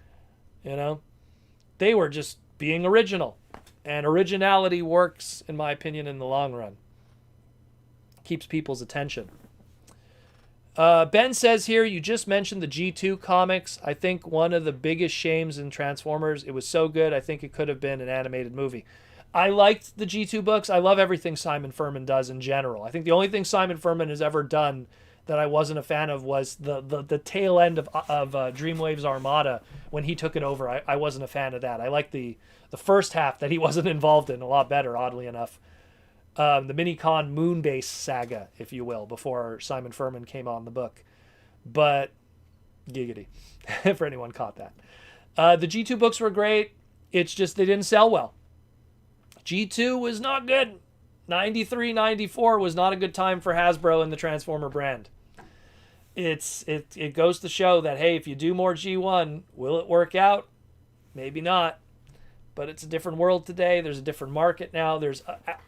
A: They were just being original. And originality works, in my opinion, in the long run. Keeps people's attention. Ben says here, you just mentioned the G2 comics. I think one of the biggest shames in Transformers, it was so good, I think it could have been an animated movie. I liked the G2 books. I love everything Simon Furman does in general. I think the only thing Simon Furman has ever done that I wasn't a fan of was the tail end of Dreamwave's Armada when he took it over. I wasn't a fan of that. I liked the first half that he wasn't involved in a lot better, oddly enough. The Minicon Moonbase saga, if you will, before Simon Furman came on the book. But, giggity, for anyone caught that. The G2 books were great. It's just they didn't sell well. G2 was not good. 93, 94 was not a good time for Hasbro and the Transformer brand. It goes to show that, hey, if you do more G1, will it work out? Maybe not. But it's a different world today. There's a different market now. There's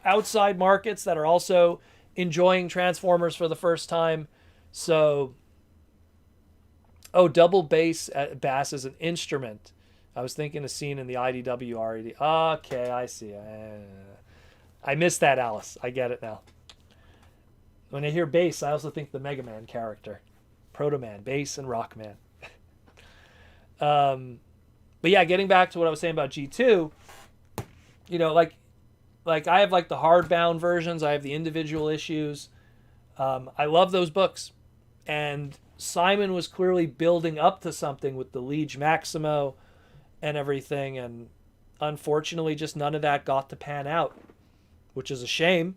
A: outside markets that are also enjoying Transformers for the first time. So, double bass as an instrument. I was thinking a scene in the IDW already. Okay, I see. I missed that, Alice. I get it now. When I hear bass, I also think the Mega Man character. Proto Man, bass, and Rockman. But yeah, getting back to what I was saying about G2, like I have like the hardbound versions. I have the individual issues. I love those books. And Simon was clearly building up to something with the Liege Maximo and everything. And unfortunately, just none of that got to pan out, which is a shame,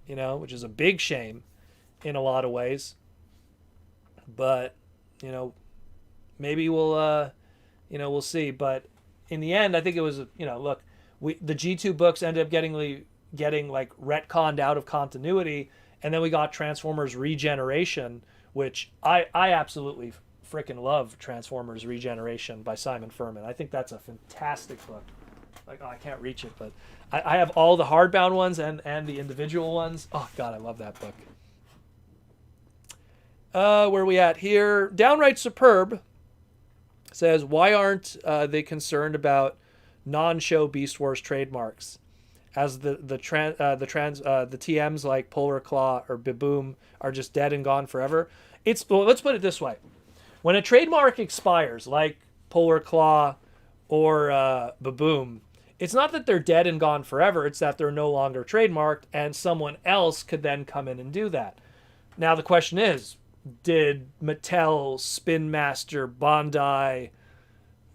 A: which is a big shame in a lot of ways. But, maybe we'll see. But in the end, I think it was, look, the G2 books ended up getting like retconned out of continuity. And then we got Transformers Regeneration, which I absolutely freaking love. Transformers Regeneration by Simon Furman. I think that's a fantastic book. Like, I can't reach it, but I have all the hardbound ones and the individual ones. Oh, God, I love that book. Where are we at here? Downright Superb says, why aren't they concerned about non-show Beast Wars trademarks, as the TMs like Polar Claw or Baboom are just dead and gone forever. Well, let's put it this way: when a trademark expires, like Polar Claw or Baboom, it's not that they're dead and gone forever. It's that they're no longer trademarked, and someone else could then come in and do that. Now the question is, did Mattel, Spin Master, Bandai,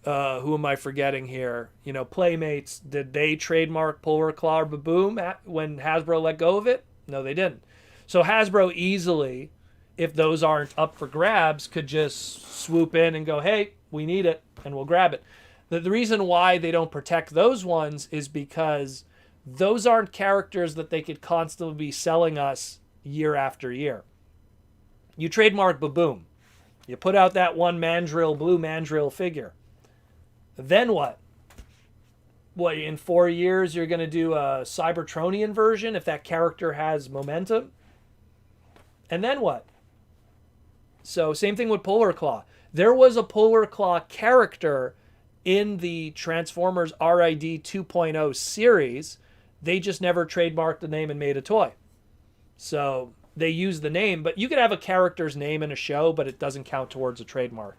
A: who am I forgetting here? Playmates, did they trademark Polar Claw or Baboom when Hasbro let go of it? No, they didn't. So Hasbro easily, if those aren't up for grabs, could just swoop in and go, hey, we need it, and we'll grab it. The reason why they don't protect those ones is because those aren't characters that they could constantly be selling us year after year. You trademark Baboom. You put out that one blue Mandrill figure. Then what? What, in 4 years you're going to do a Cybertronian version if that character has momentum? And then what? So same thing with Polar Claw. There was a Polar Claw character in the Transformers RID 2.0 series. They just never trademarked the name and made a toy. So they use the name, but you could have a character's name in a show, but it doesn't count towards a trademark.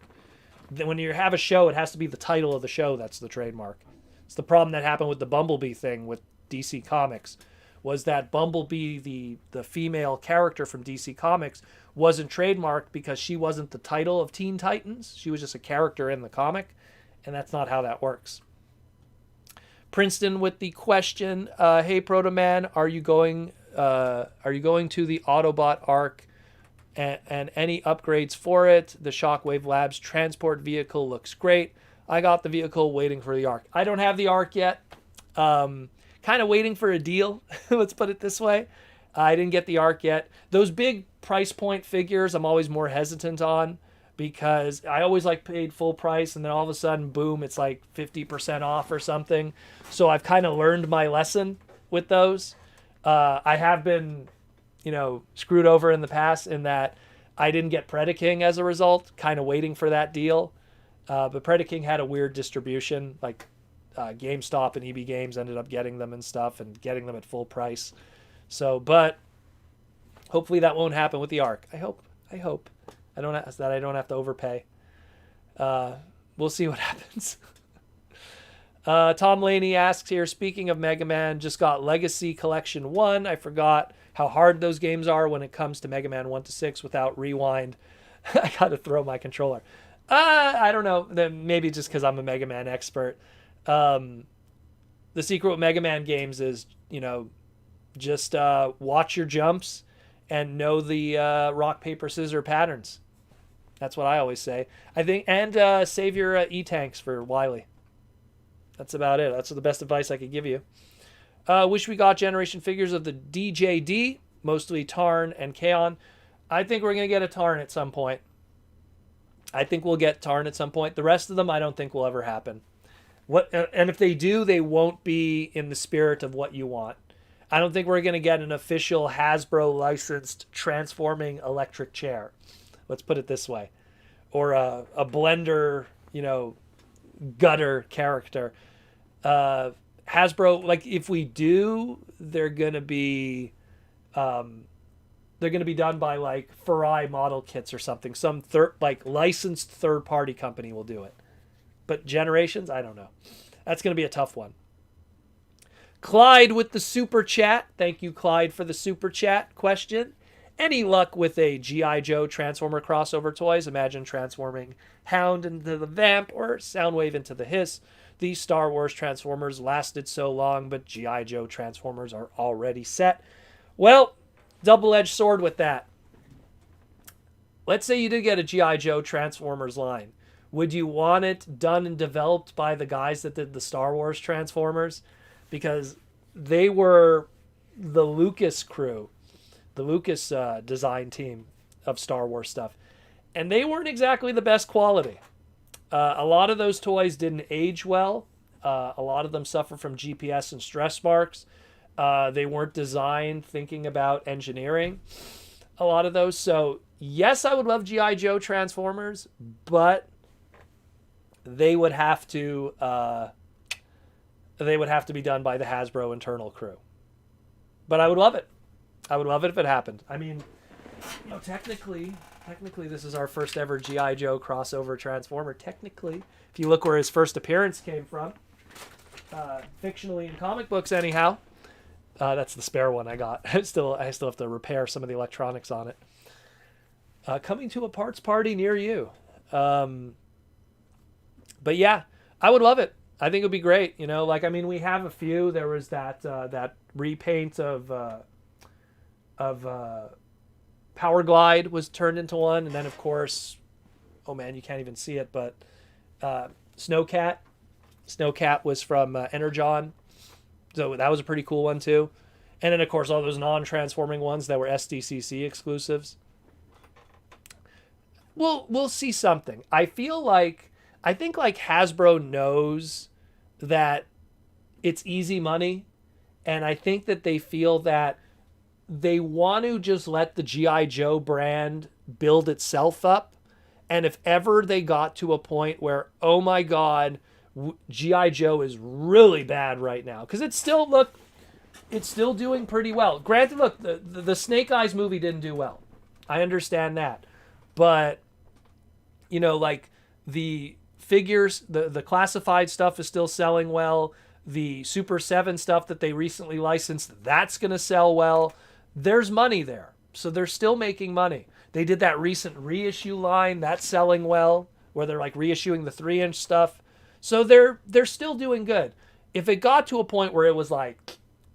A: When you have a show, it has to be the title of the show that's the trademark. It's the problem that happened with the Bumblebee thing with DC Comics, was that Bumblebee, the female character from DC Comics, wasn't trademarked because she wasn't the title of Teen Titans. She was just a character in the comic, and that's not how that works. Princeton with the question, hey Proto Man, are you going to the Autobot arc and any upgrades for it? The Shockwave Labs transport vehicle looks great. I got the vehicle, waiting for the arc. I don't have the arc yet. Kind of waiting for a deal. Let's put it this way. I didn't get the arc yet. Those big price point figures I'm always more hesitant on, because I always paid full price, and then all of a sudden, boom, it's like 50% off or something. So I've kind of learned my lesson with those. I have been, screwed over in the past in that I didn't get Predaking as a result, kind of waiting for that deal. But Predaking had a weird distribution, GameStop and EB Games ended up getting them and stuff, and getting them at full price. So, but hopefully that won't happen with the arc. I hope. I don't have to overpay. We'll see what happens. Tom Laney asks here, speaking of Mega Man, just got Legacy Collection 1. I forgot how hard those games are when it comes to Mega Man 1 to 6 without rewind. I got to throw my controller. I don't know. Then maybe just because I'm a Mega Man expert. The secret with Mega Man games is, just watch your jumps and know the rock, paper, scissors patterns. That's what I always say. I think, and save your E-tanks for Wily. That's about it. That's the best advice I could give you. Wish we got generation figures of the DJD, mostly Tarn and Kaon. I think we're going to get a Tarn at some point. I think we'll get Tarn at some point. The rest of them, I don't think will ever happen. And if they do, they won't be in the spirit of what you want. I don't think we're going to get an official Hasbro licensed transforming electric chair. Let's put it this way. Or a blender, gutter character. Hasbro, if we do, they're going to be done by Farai model kits or something. Some licensed third-party company will do it. But Generations, I don't know. That's going to be a tough one. Clyde with the super chat. Thank you, Clyde, for the super chat question. Any luck with a G.I. Joe Transformer crossover toys? Imagine transforming Hound into the Vamp or Soundwave into the Hiss. These Star Wars Transformers lasted so long, but G.I. Joe Transformers are already set. Well, double-edged sword with that. Let's say you did get a G.I. Joe Transformers line. Would you want it done and developed by the guys that did the Star Wars Transformers? Because they were the Lucas crew, the Lucas design team of Star Wars stuff. And they weren't exactly the best quality. A lot of those toys didn't age well. A lot of them suffer from GPS and stress marks. They weren't designed thinking about engineering. A lot of those. So, yes, I would love G.I. Joe Transformers, but they would have to they would have to be done by the Hasbro internal crew. But I would love it. I would love it if it happened. I mean, technically, this is our first ever G.I. Joe crossover Transformer. Technically, if you look where his first appearance came from, fictionally in comic books, anyhow. That's the spare one I got. I still have to repair some of the electronics on it. Coming to a parts party near you. But yeah, I would love it. I think it would be great. We have a few. There was that repaint of Power Glide was turned into one, and then of course, oh man, you can't even see it, but Snowcat was from Energon, so that was a pretty cool one too. And then of course all those non-transforming ones that were SDCC exclusives. We'll see something. I think Hasbro knows that it's easy money, and I think that they feel that they want to just let the G.I. Joe brand build itself up. And if ever they got to a point where, oh my God, G.I. Joe is really bad right now, because it's still doing pretty well. Granted, look, the Snake Eyes movie didn't do well. I understand that. But, the figures, the classified stuff is still selling well. The Super 7 stuff that they recently licensed, that's going to sell well. There's money there. So they're still making money. They did that recent reissue line, that's selling well, where they're reissuing the 3-inch stuff. So they're still doing good. If it got to a point where it was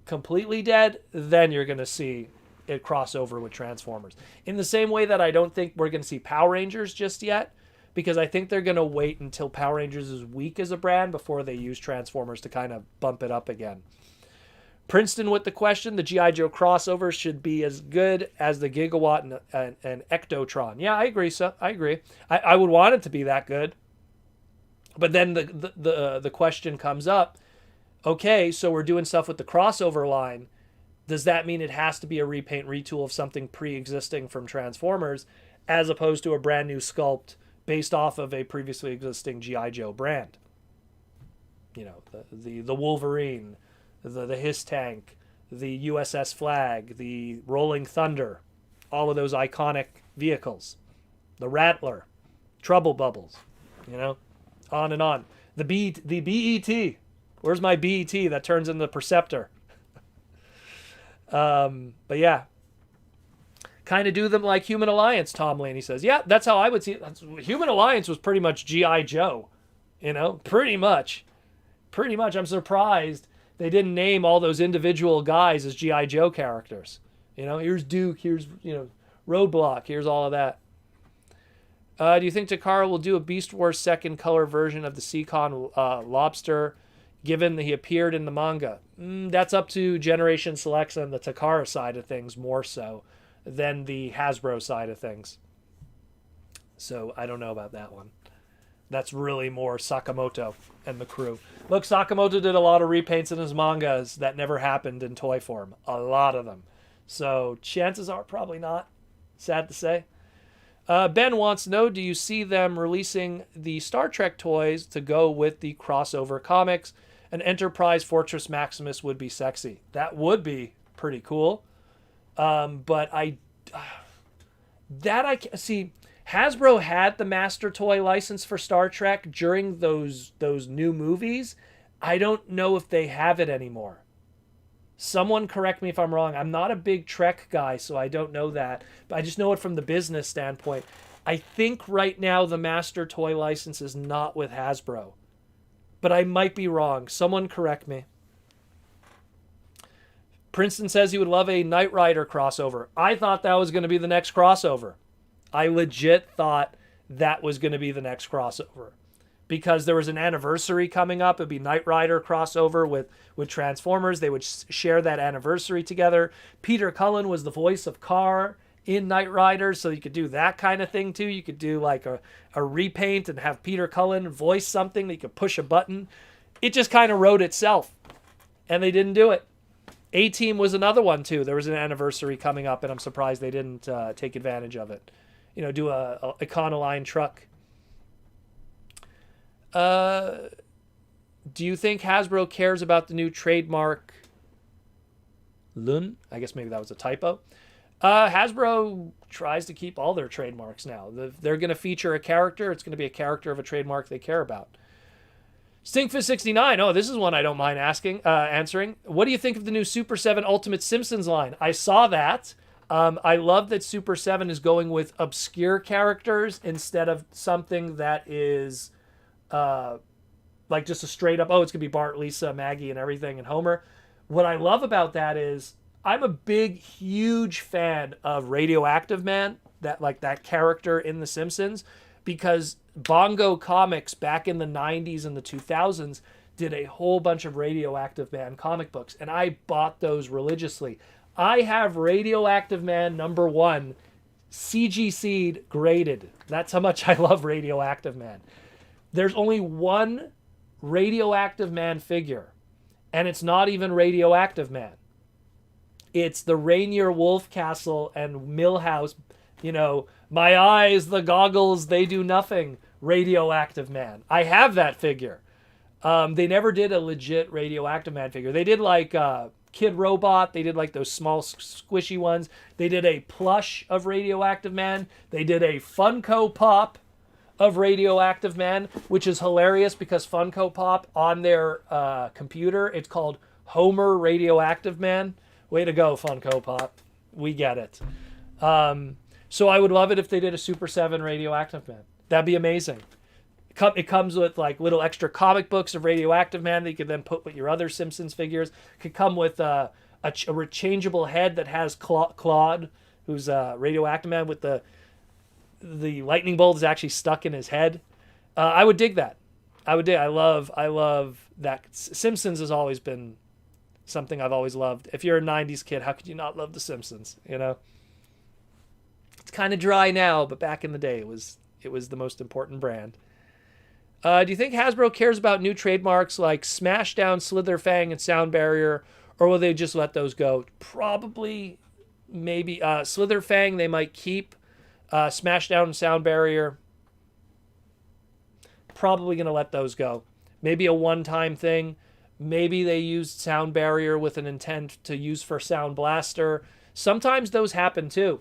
A: completely dead, then you're going to see it cross over with Transformers. In the same way that I don't think we're going to see Power Rangers just yet, because I think they're going to wait until Power Rangers is weak as a brand before they use Transformers to kind of bump it up again. Princeton with the question, the G.I. Joe crossovers should be as good as the Gigawatt and Ectotron. Yeah, I agree, so I agree. I would want it to be that good. But then the question comes up, okay, so we're doing stuff with the crossover line. Does that mean it has to be a repaint, retool of something pre-existing from Transformers, as opposed to a brand new sculpt based off of a previously existing G.I. Joe brand? The Wolverine, the Hiss Tank, the USS Flag, the Rolling Thunder, all of those iconic vehicles. The Rattler, Trouble Bubbles, on and on. The BET. Where's my BET that turns into the Perceptor? But yeah. Kind of do them like Human Alliance, Tom Laney says. Yeah, that's how I would see it. Human Alliance was pretty much G.I. Joe. Pretty much. I'm surprised they didn't name all those individual guys as G.I. Joe characters. Here's Duke, here's, Roadblock, here's all of that. Do you think Takara will do a Beast Wars second color version of the Seacon lobster, given that he appeared in the manga? That's up to Generation Selects and the Takara side of things more so than the Hasbro side of things. So I don't know about that one. That's really more Sakamoto and the crew. Look, Sakamoto did a lot of repaints in his mangas that never happened in toy form. A lot of them. So chances are probably not. Sad to say. Ben wants to know, do you see them releasing the Star Trek toys to go with the crossover comics? An Enterprise Fortress Maximus would be sexy. That would be pretty cool. But I see... Hasbro had the master toy license for Star Trek during those new movies. I don't know if they have it anymore. Someone correct me if I'm wrong. I'm not a big Trek guy, so I don't know that. But I just know it from the business standpoint. I think right now the master toy license is not with Hasbro. But I might be wrong. Someone correct me. Princeton says he would love a Knight Rider crossover. I thought that was going to be the next crossover. I legit thought that was going to be the next crossover. Because there was an anniversary coming up. It'd be Knight Rider crossover with Transformers. They would share that anniversary together. Peter Cullen was the voice of Carr in Knight Rider, so you could do that kind of thing too. You could do like a repaint and have Peter Cullen voice something that you could push a button. It just kind of wrote itself. And they didn't do it. A-Team was another one too. There was an anniversary coming up, and I'm surprised they didn't take advantage of it. Do a Econoline truck. Do you think Hasbro cares about the new trademark Lun? I guess maybe that was a typo. Hasbro tries to keep all their trademarks now. They're going to feature a character. It's going to be a character of a trademark they care about. Stinkfist69. Oh, this is one I don't mind answering. What do you think of the new Super 7 Ultimate Simpsons line? I saw that. I love that Super 7 is going with obscure characters instead of something that is like just a straight up, oh, it's going to be Bart, Lisa, Maggie, and everything, and Homer. What I love about that is I'm a big, huge fan of Radioactive Man, that character in The Simpsons, because Bongo Comics back in the 90s and the 2000s did a whole bunch of Radioactive Man comic books, and I bought those religiously. I have Radioactive Man #1 CG Seed graded. That's how much I love Radioactive Man. There's only one Radioactive Man figure, and it's not even Radioactive Man. It's the Rainier Wolfcastle and Millhouse, my eyes, the goggles, they do nothing, Radioactive Man. I have that figure. They never did a legit Radioactive Man figure. They did like Kid Robot. They did like those small squishy ones. They did a plush of Radioactive Man. They did a Funko Pop of Radioactive Man, which is hilarious because Funko Pop on their computer, it's called Homer Radioactive Man. Way to go, Funko Pop. We get it. So I would love it if they did a Super 7 Radioactive Man. That'd be amazing. It comes with like little extra comic books of Radioactive Man that you could then put with your other Simpsons figures. It could come with a rechangeable head that has Claude, who's Radioactive Man, with the lightning bolt is actually stuck in his head. I would dig that. I love that. Simpsons has always been something I've always loved. If you're a 90s kid, how could you not love The Simpsons? It's kind of dry now, but back in the day, it was the most important brand. Do you think Hasbro cares about new trademarks like Smashdown, Slitherfang, and Sound Barrier, or will they just let those go? Probably, maybe. Slitherfang, they might keep. Smashdown and Sound Barrier, probably going to let those go. Maybe a one-time thing. Maybe they used Sound Barrier with an intent to use for Sound Blaster. Sometimes those happen too.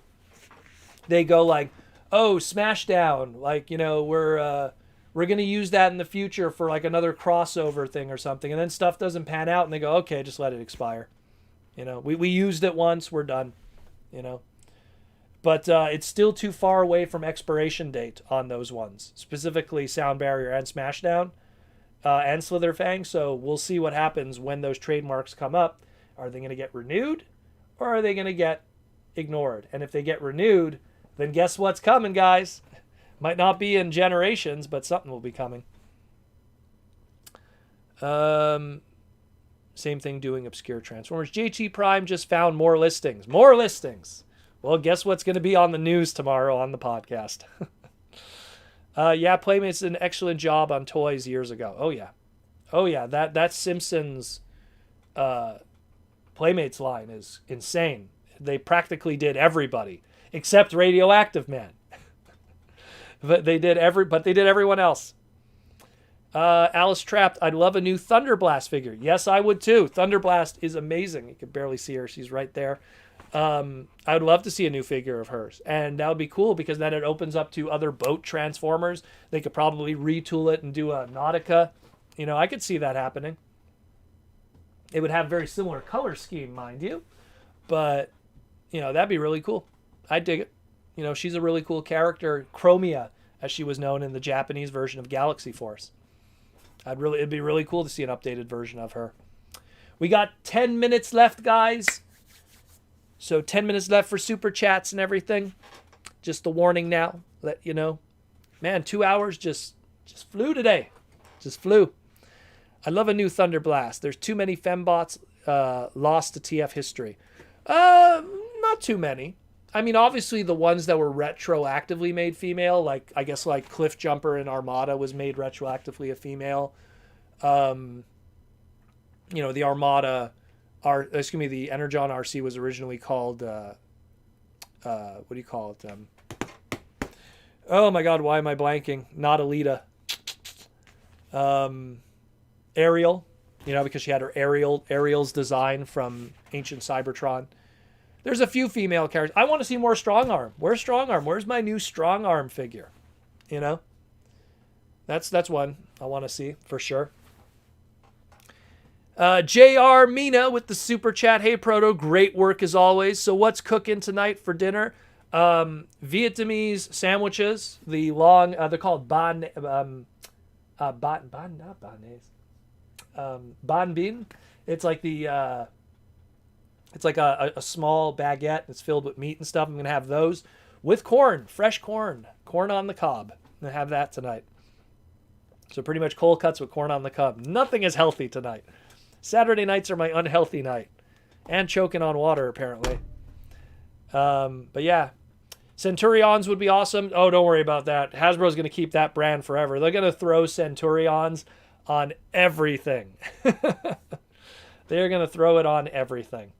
A: They go like, oh, Smashdown, like, we're going to use that in the future for like another crossover thing or something. And then stuff doesn't pan out and they go, okay, just let it expire. We used it once, we're done, But it's still too far away from expiration date on those ones, specifically Sound Barrier and Smashdown and Slitherfang. So we'll see what happens when those trademarks come up. Are they going to get renewed or are they going to get ignored? And if they get renewed, then guess what's coming, guys? Might not be in generations, but something will be coming. Same thing doing obscure Transformers. JT Prime just found more listings. More listings! Well, guess what's going to be on the news tomorrow on the podcast? Yeah, Playmates did an excellent job on toys years ago. Oh yeah. That Simpsons Playmates line is insane. They practically did everybody except Radioactive Man. But they did everyone else. Alice Trapped, I'd love a new Thunderblast figure. Yes, I would too. Thunderblast is amazing. You can barely see her. She's right there. I would love to see a new figure of hers. And that would be cool because then it opens up to other boat Transformers. They could probably retool it and do a Nautica. I could see that happening. It would have very similar color scheme, mind you. But, that'd be really cool. I'd dig it. She's a really cool character. Chromia, as she was known in the Japanese version of Galaxy Force. It'd be really cool to see an updated version of her. We got 10 minutes left, guys. So 10 minutes left for super chats and everything. Just the warning now. Let you know. Man, 2 hours just flew today. Just flew. I love a new Thunderblast. There's too many fembots lost to TF history. Not too many. I mean, obviously the ones that were retroactively made female, like I guess like Cliffjumper and Armada was made retroactively a female. The Armada, the Energon RC was originally called what do you call it? Oh my God, why am I blanking? Not Alita. Ariel, because she had her Ariel's design from Ancient Cybertron. There's a few female characters. I want to see more Strong Arm. Where's Strong Arm? Where's my new Strong Arm figure? That's one I want to see for sure. JR Mina with the super chat. Hey Proto, great work as always. So what's cooking tonight for dinner? Vietnamese sandwiches. The long, they're called ban bin. It's like it's like a small baguette. It's filled with meat and stuff. I'm gonna have those with corn, fresh corn on the cob. I'm gonna have that tonight. So pretty much cold cuts with corn on the cob. Nothing is healthy tonight. Saturday nights are my unhealthy night. And choking on water, apparently. But yeah. Centurions would be awesome. Oh, don't worry about that. Hasbro's going to keep that brand forever. They're going to throw Centurions on everything. They're going to throw it on everything.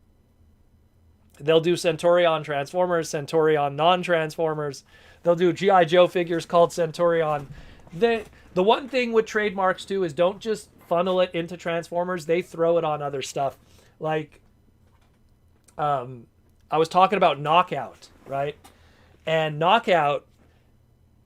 A: They'll do Centurion Transformers, Centurion non-Transformers. They'll do G.I. Joe figures called Centurion. The one thing with trademarks, too, is don't just funnel it into Transformers. They throw it on other stuff. Like, I was talking about Knockout, right? And Knockout,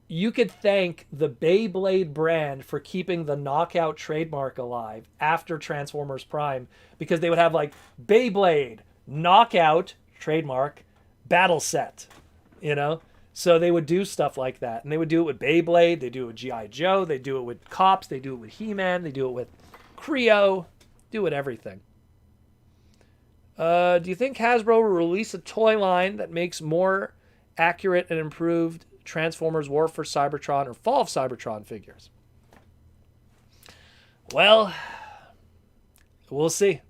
A: you could thank the Beyblade brand for keeping the Knockout trademark alive after Transformers Prime, because they would have like Beyblade, Knockout, trademark, battle set, So they would do stuff like that. And they would do it with Beyblade. They do it with G.I. Joe. They do it with Cops. They do it with He-Man. They do it with Creo. Do it with everything. Do you think Hasbro will release a toy line that makes more accurate and improved Transformers War for Cybertron or Fall of Cybertron figures? Well, we'll see.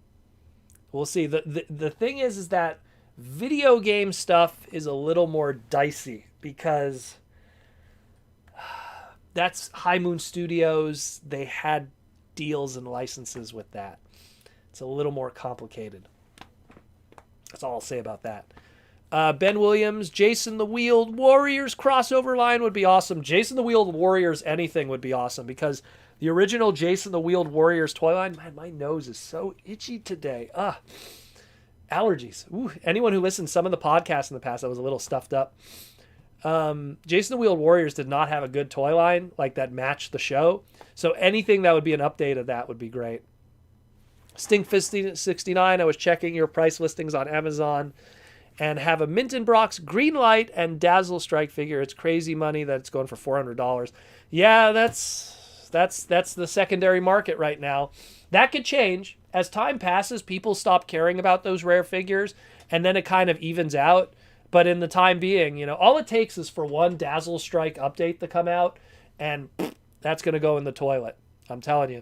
A: We'll see. The thing is that video game stuff is a little more dicey because that's High Moon Studios. They had deals and licenses with that. It's a little more complicated. That's all I'll say about that. Ben Williams, Jason the Wheeled Warriors crossover line would be awesome. Jason the Wheeled Warriors anything would be awesome because the original Jason the Wheeled Warriors toy line, man, my nose is so itchy today. Allergies. Ooh, anyone who listened to some of the podcasts in the past, I was a little stuffed up. Jason the Wheeled Warriors did not have a good toy line like that matched the show. So anything that would be an update of that would be great. Stinkfist69, I was checking your price listings on Amazon and have a Minton Brock's Greenlight and Dazzle Strike figure. It's crazy money that it's going for $400. Yeah, that's the secondary market right now. That could change. As time passes, people stop caring about those rare figures, and then it kind of evens out. But in the time being, all it takes is for one Dazzle Strike update to come out, and that's going to go in the toilet. I'm telling you.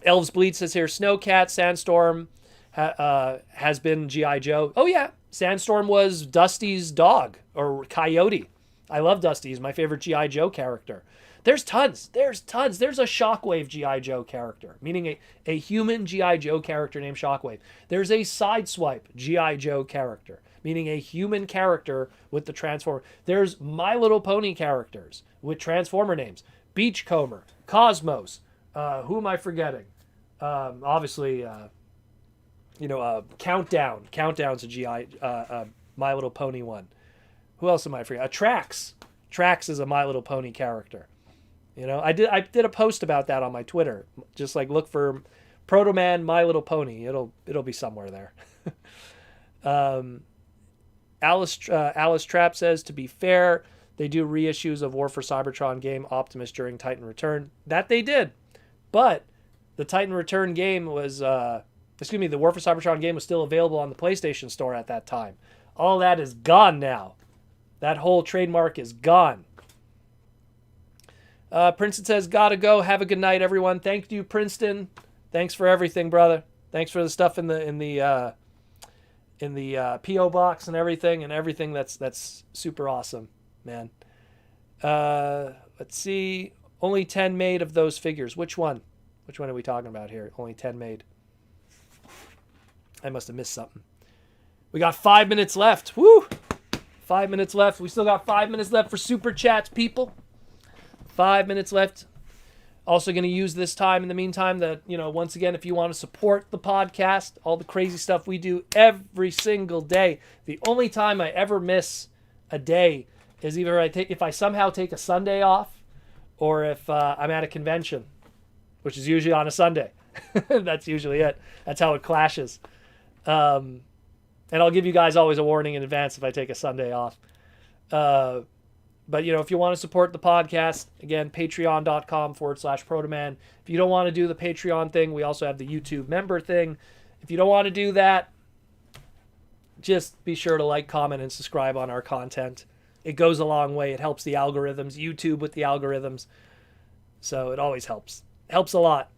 A: Elves Bleed says here, Snowcat, Sandstorm has been G.I. Joe. Oh, yeah. Sandstorm was Dusty's dog, or Coyote. I love Dusty. He's my favorite G.I. Joe character. There's tons. There's a Shockwave G.I. Joe character, meaning a human G.I. Joe character named Shockwave. There's a Sideswipe G.I. Joe character, meaning a human character with the Transformer. There's My Little Pony characters with Transformer names. Beachcomber, Cosmos, who am I forgetting? Obviously, Countdown. Countdown's a G.I. My Little Pony one. Who else am I forgetting? Trax. Trax is a My Little Pony character. I did a post about that on my Twitter. Just like look for Proto Man My Little Pony. It'll be somewhere there. Alice Trapp says, to be fair, they do reissues of War for Cybertron game Optimus during Titan Return. That they did. But the Titan Return game was, the War for Cybertron game was still available on the PlayStation Store at that time. All that is gone now. That whole trademark is gone. Princeton says, gotta go. Have a good night, everyone. Thank you, Princeton. Thanks for everything, brother. Thanks for the stuff in the PO box and everything that's super awesome, man. Let's see. Only 10 made of those figures. Which one? Which one are we talking about here? Only 10 made. I must have missed something. We got 5 minutes left. Woo! 5 minutes left. We still got 5 minutes left for super chats, people. 5 minutes left. Also going to use this time in the meantime that, once again, if you want to support the podcast, all the crazy stuff we do every single day. The only time I ever miss a day is either if I somehow take a Sunday off or if I'm at a convention, which is usually on a Sunday. That's usually it. That's how it clashes. And I'll give you guys always a warning in advance if I take a Sunday off. But, if you want to support the podcast, again, patreon.com/Protoman. If you don't want to do the Patreon thing, we also have the YouTube member thing. If you don't want to do that, just be sure to like, comment, and subscribe on our content. It goes a long way. It helps the algorithms, YouTube with the algorithms. So it always helps. Helps a lot.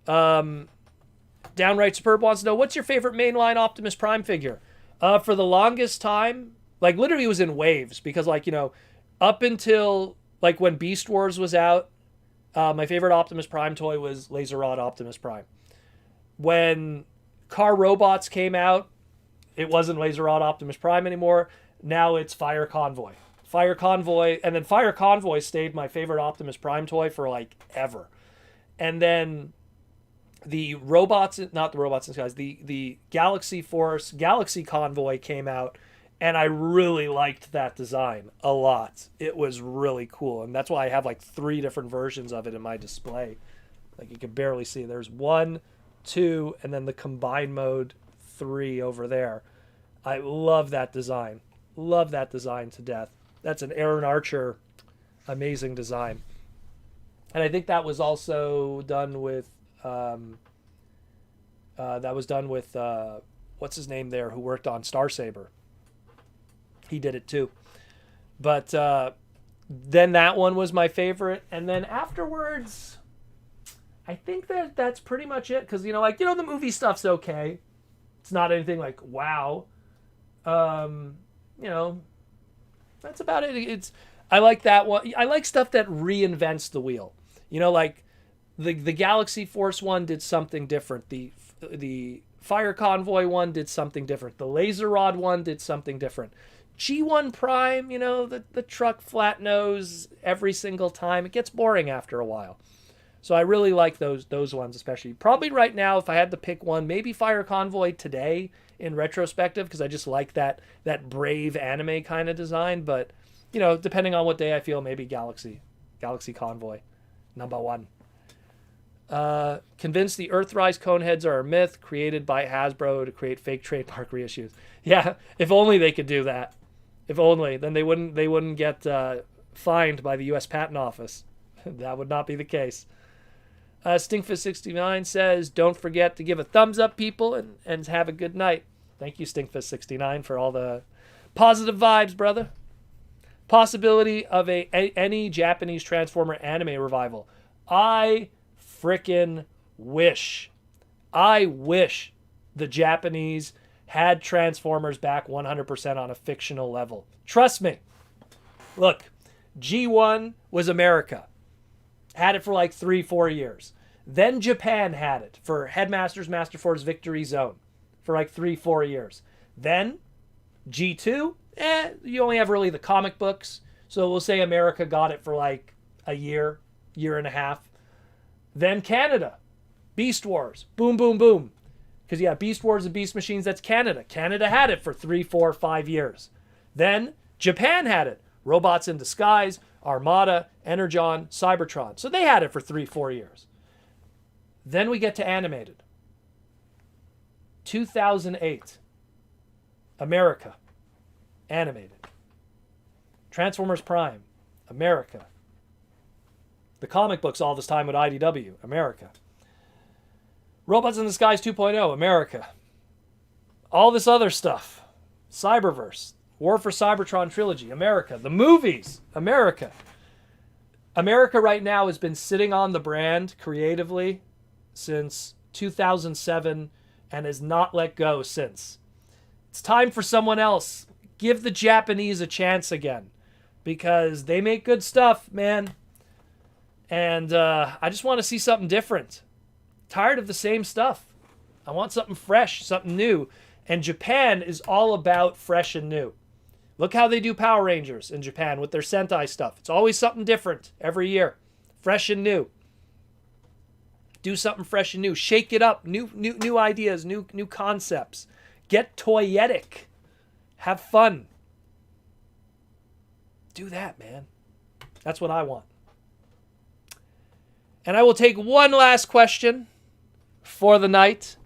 A: Downright Superb wants to know, what's your favorite mainline Optimus Prime figure? For the longest time, literally it was in waves because up until when Beast Wars was out, my favorite Optimus Prime toy was Laser Rod Optimus Prime. When Car Robots came out, it wasn't Laser Rod Optimus Prime anymore. Now it's Fire Convoy. Fire Convoy, and then Fire Convoy stayed my favorite Optimus Prime toy for ever. And then the robots, not the robots in the skies, the Galaxy Force, Galaxy Convoy came out. And I really liked that design a lot. It was really cool. And that's why I have 3 different versions of it in my display. You can barely see. There's 1, 2, and then the combined mode 3 over there. I love that design. Love that design to death. That's an Aaron Archer amazing design. And I think that was also done with what's his name there who worked on Star Saber. He did it too. But then that one was my favorite. And then afterwards, I think that's pretty much it. Because, the movie stuff's okay. It's not anything wow. That's about it. I like that one. I like stuff that reinvents the wheel. The Galaxy Force one did something different. The Fire Convoy one did something different. The Laser Rod one did something different. G1 Prime, the truck flat nose every single time. It gets boring after a while. So I really like those ones especially. Probably right now, if I had to pick one, maybe Fire Convoy today in retrospective, because I just like that brave anime kind of design. But, depending on what day I feel, maybe Galaxy Convoy, number 1. Convinced the Earthrise Coneheads are a myth created by Hasbro to create fake trademark reissues. Yeah, if only they could do that. If only, then they wouldn't get fined by the U.S. Patent Office. That would not be the case. Stinkfist69 says, don't forget to give a thumbs up, people, and have a good night. Thank you, Stinkfist69, for all the positive vibes, brother. Possibility of any Japanese Transformer anime revival. I frickin' wish. I wish the Japanese had Transformers back 100% on a fictional level. Trust me. Look, G1 was America. Had it for 3-4 years. Then Japan had it for Headmasters Master Force Victory Zone for 3-4 years. Then G2, you only have really the comic books. So we'll say America got it for a year and a half. Then Canada, Beast Wars, boom, boom, boom. Because, Beast Wars and Beast Machines, that's Canada. Canada had it for 3, 4, 5 years. Then Japan had it. Robots in Disguise, Armada, Energon, Cybertron. So they had it for 3, 4 years. Then we get to animated. 2008. America. Animated. Transformers Prime. America. The comic books all this time with IDW. America. Robots in Disguise 2.0, America. All this other stuff. Cyberverse. War for Cybertron Trilogy, America. The movies, America. America right now has been sitting on the brand creatively since 2007 and has not let go since. It's time for someone else. Give the Japanese a chance again. Because they make good stuff, man. And I just want to see something different. Tired of the same stuff. I want something fresh, something new. And Japan is all about fresh and new. Look how they do Power Rangers in Japan with their Sentai stuff. It's always something different every year. Fresh and new. Do something fresh and new. Shake it up. New ideas, new concepts. Get toyetic. Have fun. Do that, man. That's what I want. And I will take one last question for the night.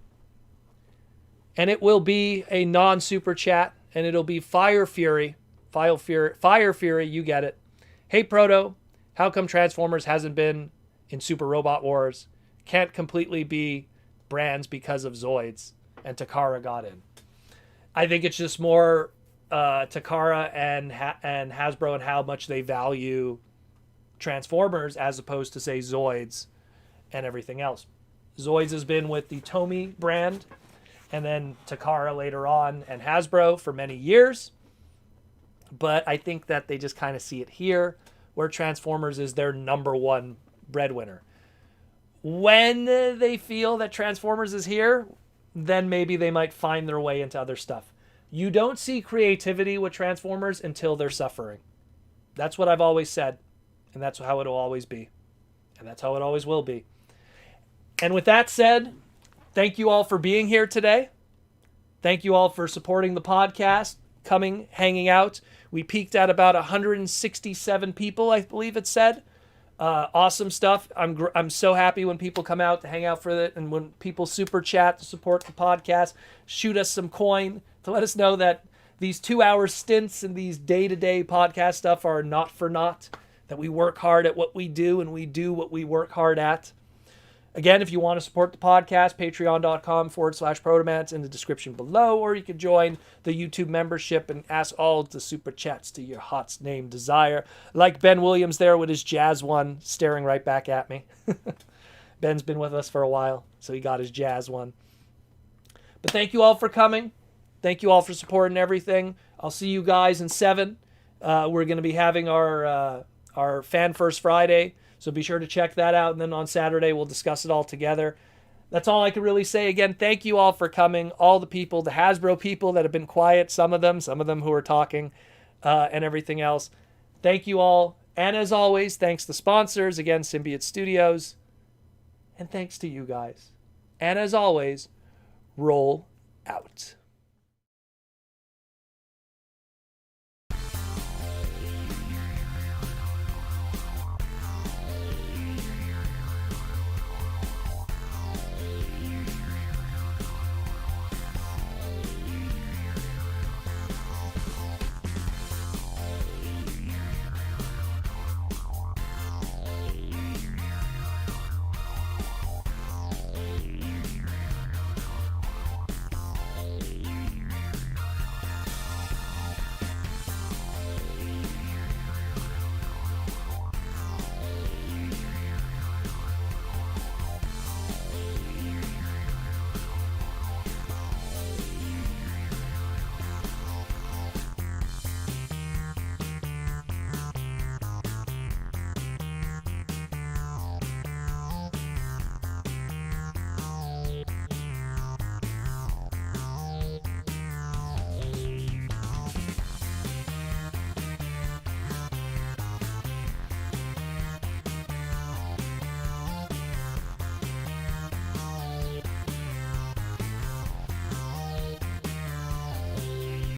A: And it will be a non-super chat. And it'll be Fire Fury. Fire Fury, you get it. Hey, Proto, how come Transformers hasn't been in Super Robot Wars? Can't completely be brands because of Zoids. And Takara got in. I think it's just more Takara and Hasbro and how much they value Transformers as opposed to, say, Zoids and everything else. Zoids has been with the Tomy brand and then Takara later on and Hasbro for many years. But I think that they just kind of see it here where Transformers is their number one breadwinner. When they feel that Transformers is here, then maybe they might find their way into other stuff. You don't see creativity with Transformers until they're suffering. That's what I've always said. And that's how it'll always be. And that's how it always will be. And with that said, thank you all for being here today. Thank you all for supporting the podcast, coming, hanging out. We peaked at about 167 people, I believe it said. Awesome stuff. I'm so happy when people come out to hang out for it, and when people super chat to support the podcast, shoot us some coin to let us know that these 2-hour stints and these day-to-day podcast stuff are not for naught, that we work hard at what we do and we do what we work hard at. Again, if you want to support the podcast, patreon.com/Protomans in the description below, or you can join the YouTube membership and ask all the super chats to your heart's name desire. Like Ben Williams there with his jazz one staring right back at me. Ben's been with us for a while, so he got his jazz one. But thank you all for coming. Thank you all for supporting everything. I'll see you guys in 7. We're going to be having our Fan First Friday. So be sure to check that out. And then on Saturday, we'll discuss it all together. That's all I can really say. Again, thank you all for coming. All the people, the Hasbro people that have been quiet, some of them who are talking, and everything else. Thank you all. And as always, thanks to sponsors. Again, Symbiote Studios. And thanks to you guys. And as always, roll out.